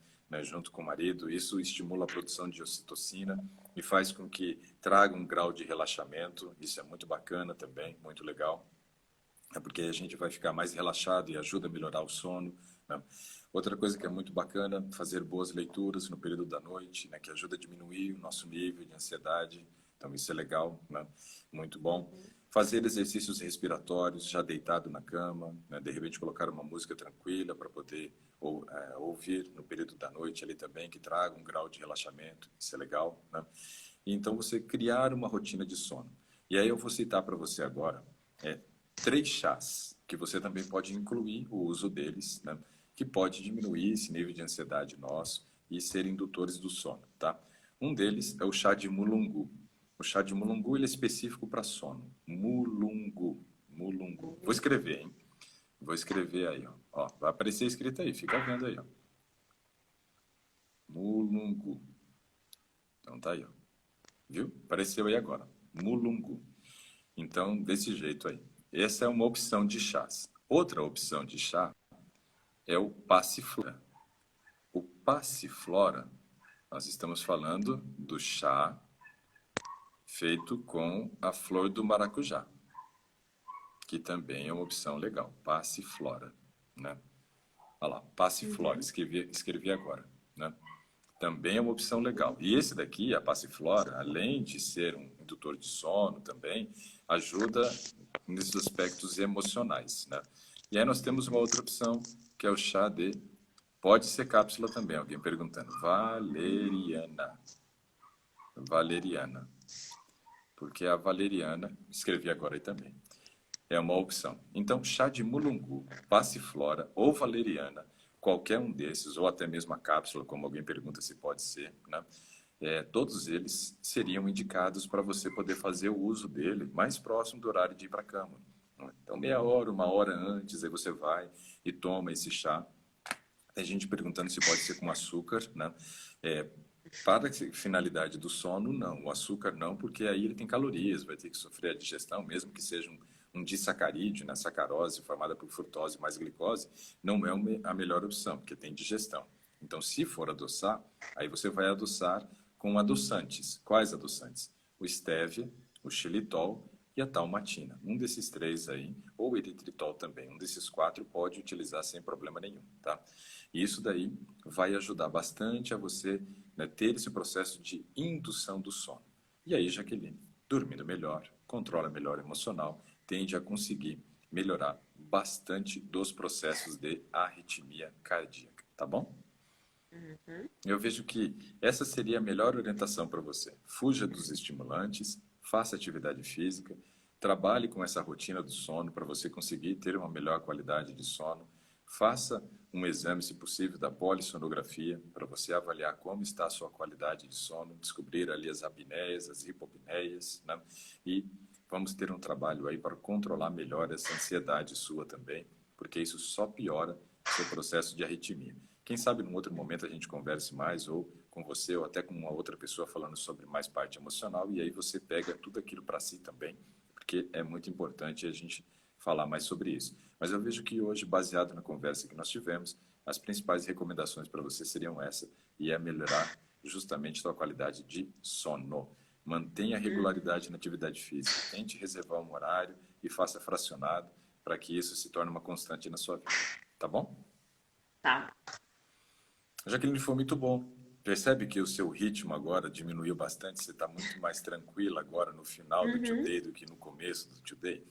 junto com o marido, isso estimula a produção de ocitocina e faz com que traga um grau de relaxamento. Isso é muito bacana também, muito legal. É porque a gente vai ficar mais relaxado e ajuda a melhorar o sono, né? Outra coisa que é muito bacana, fazer boas leituras no período da noite, né, que ajuda a diminuir o nosso nível de ansiedade. Então isso é legal, né? Muito bom. Uhum. Fazer exercícios respiratórios já deitado na cama, né? De repente colocar uma música tranquila para poder ouvir no período da noite ali também, que traga um grau de relaxamento. Isso é legal, né? E então você criar uma rotina de sono. E aí eu vou citar para você agora é, 3 chás, que você também pode incluir o uso deles, né? Que pode diminuir esse nível de ansiedade nosso e ser indutores do sono, tá? Um deles é o chá de mulungu. O chá de mulungu ele é específico para sono. Mulungu, mulungu. Vou Uhum. escrever, hein? Vou escrever aí, ó. Ó, vai aparecer escrito aí, fica vendo aí, ó. Mulungu. Então tá aí, ó. Viu? Apareceu aí agora. Mulungu. Então, desse jeito aí. Essa é uma opção de chás. Outra opção de chá é o passiflora. O passiflora, nós estamos falando do chá feito com a flor do maracujá, que também é uma opção legal. Passiflora, né? Olha lá, passiflora, Uhum. escrevi agora, né? Também é uma opção legal. E esse daqui, a Passiflora, além de ser um indutor de sono também, ajuda nesses aspectos emocionais, né? E aí nós temos uma outra opção, que é o chá de... Pode ser cápsula também, alguém perguntando. Valeriana. Valeriana. Porque a valeriana, escrevi agora aí também, é uma opção. Então, chá de mulungu, passiflora ou valeriana, qualquer um desses, ou até mesmo a cápsula, como alguém pergunta se pode ser, né? Todos eles seriam indicados para você poder fazer o uso dele mais próximo do horário de ir para a cama. Então, meia hora, uma hora antes, aí você vai e toma esse chá. Tem gente perguntando se pode ser com açúcar, né? Para a finalidade do sono, não. O açúcar não, porque aí ele tem calorias, vai ter que sofrer a digestão, mesmo que seja um disacarídeo, né? Sacarose formada por frutose mais glicose, não é a melhor opção, porque tem digestão. Então, se for adoçar, aí você vai adoçar com adoçantes. Quais adoçantes? O stevia, o xilitol e a talmatina. Um desses três aí, ou eritritol também, um desses quatro pode utilizar sem problema nenhum, tá? E isso daí vai ajudar bastante a você, né, ter esse processo de indução do sono. E aí, Jaqueline, dormindo melhor, controla melhor o emocional, tende a conseguir melhorar bastante dos processos de arritmia cardíaca, tá bom? Uhum. Eu vejo que essa seria a melhor orientação para você. Fuja dos estimulantes, faça atividade física, trabalhe com essa rotina do sono para você conseguir ter uma melhor qualidade de sono. Faça um exame, se possível, da polissonografia para você avaliar como está a sua qualidade de sono, descobrir ali as apneias, as hipopneias, né? E vamos ter um trabalho aí para controlar melhor essa ansiedade sua também, porque isso só piora o seu processo de arritmia. Quem sabe num outro momento a gente converse mais, ou com você, ou até com uma outra pessoa falando sobre mais parte emocional, e aí você pega tudo aquilo para si também, porque é muito importante a gente falar mais sobre isso. Mas eu vejo que hoje, baseado na conversa que nós tivemos, as principais recomendações para você seriam essa, e é melhorar justamente a sua qualidade de sono. Mantenha a regularidade na atividade física, tente reservar um horário e faça fracionado para que isso se torne uma constante na sua vida. Tá bom? Tá. Jaqueline, foi muito bom. Percebe que o seu ritmo agora diminuiu bastante? Você está muito mais tranquila agora no final do Uhum. Today do que no começo do Today?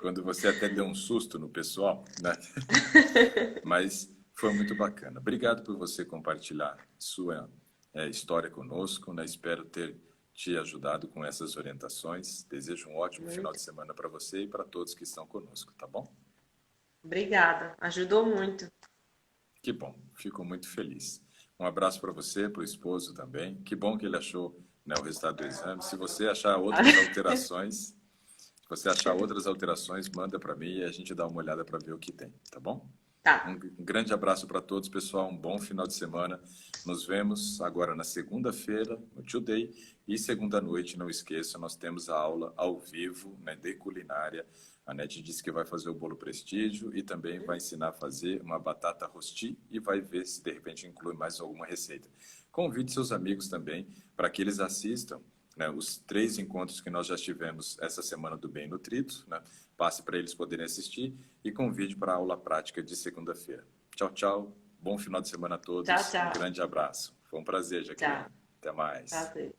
Quando você até deu um susto no pessoal, né? Mas foi muito bacana. Obrigado por você compartilhar sua história conosco, né? Espero ter te ajudado com essas orientações. Desejo um ótimo final de Muito. semana para você e para todos que estão conosco, tá bom? Obrigada. Ajudou muito. Que bom, fico muito feliz. Um abraço para você, para o esposo também. Que bom que ele achou, né, o resultado do exame. Se você achar outras alterações, manda para mim e a gente dá uma olhada para ver o que tem, tá bom? Tá. Um grande abraço para todos, pessoal. Um bom final de semana. Nos vemos agora na segunda-feira, no Today. E segunda noite, não esqueça, nós temos a aula ao vivo, né, de culinária. A Nete disse que vai fazer o bolo prestígio e também vai ensinar a fazer uma batata rosti e vai ver se de repente inclui mais alguma receita. Convide seus amigos também para que eles assistam, né, os 3 encontros que nós já tivemos essa semana do Bem Nutrido, né? Passe para eles poderem assistir e convide para a aula prática de segunda-feira. Tchau, tchau. Bom final de semana a Tchau, todos. Um tchau. grande abraço. Foi um prazer, Jaqueline. Tchau. Até mais. Prazer.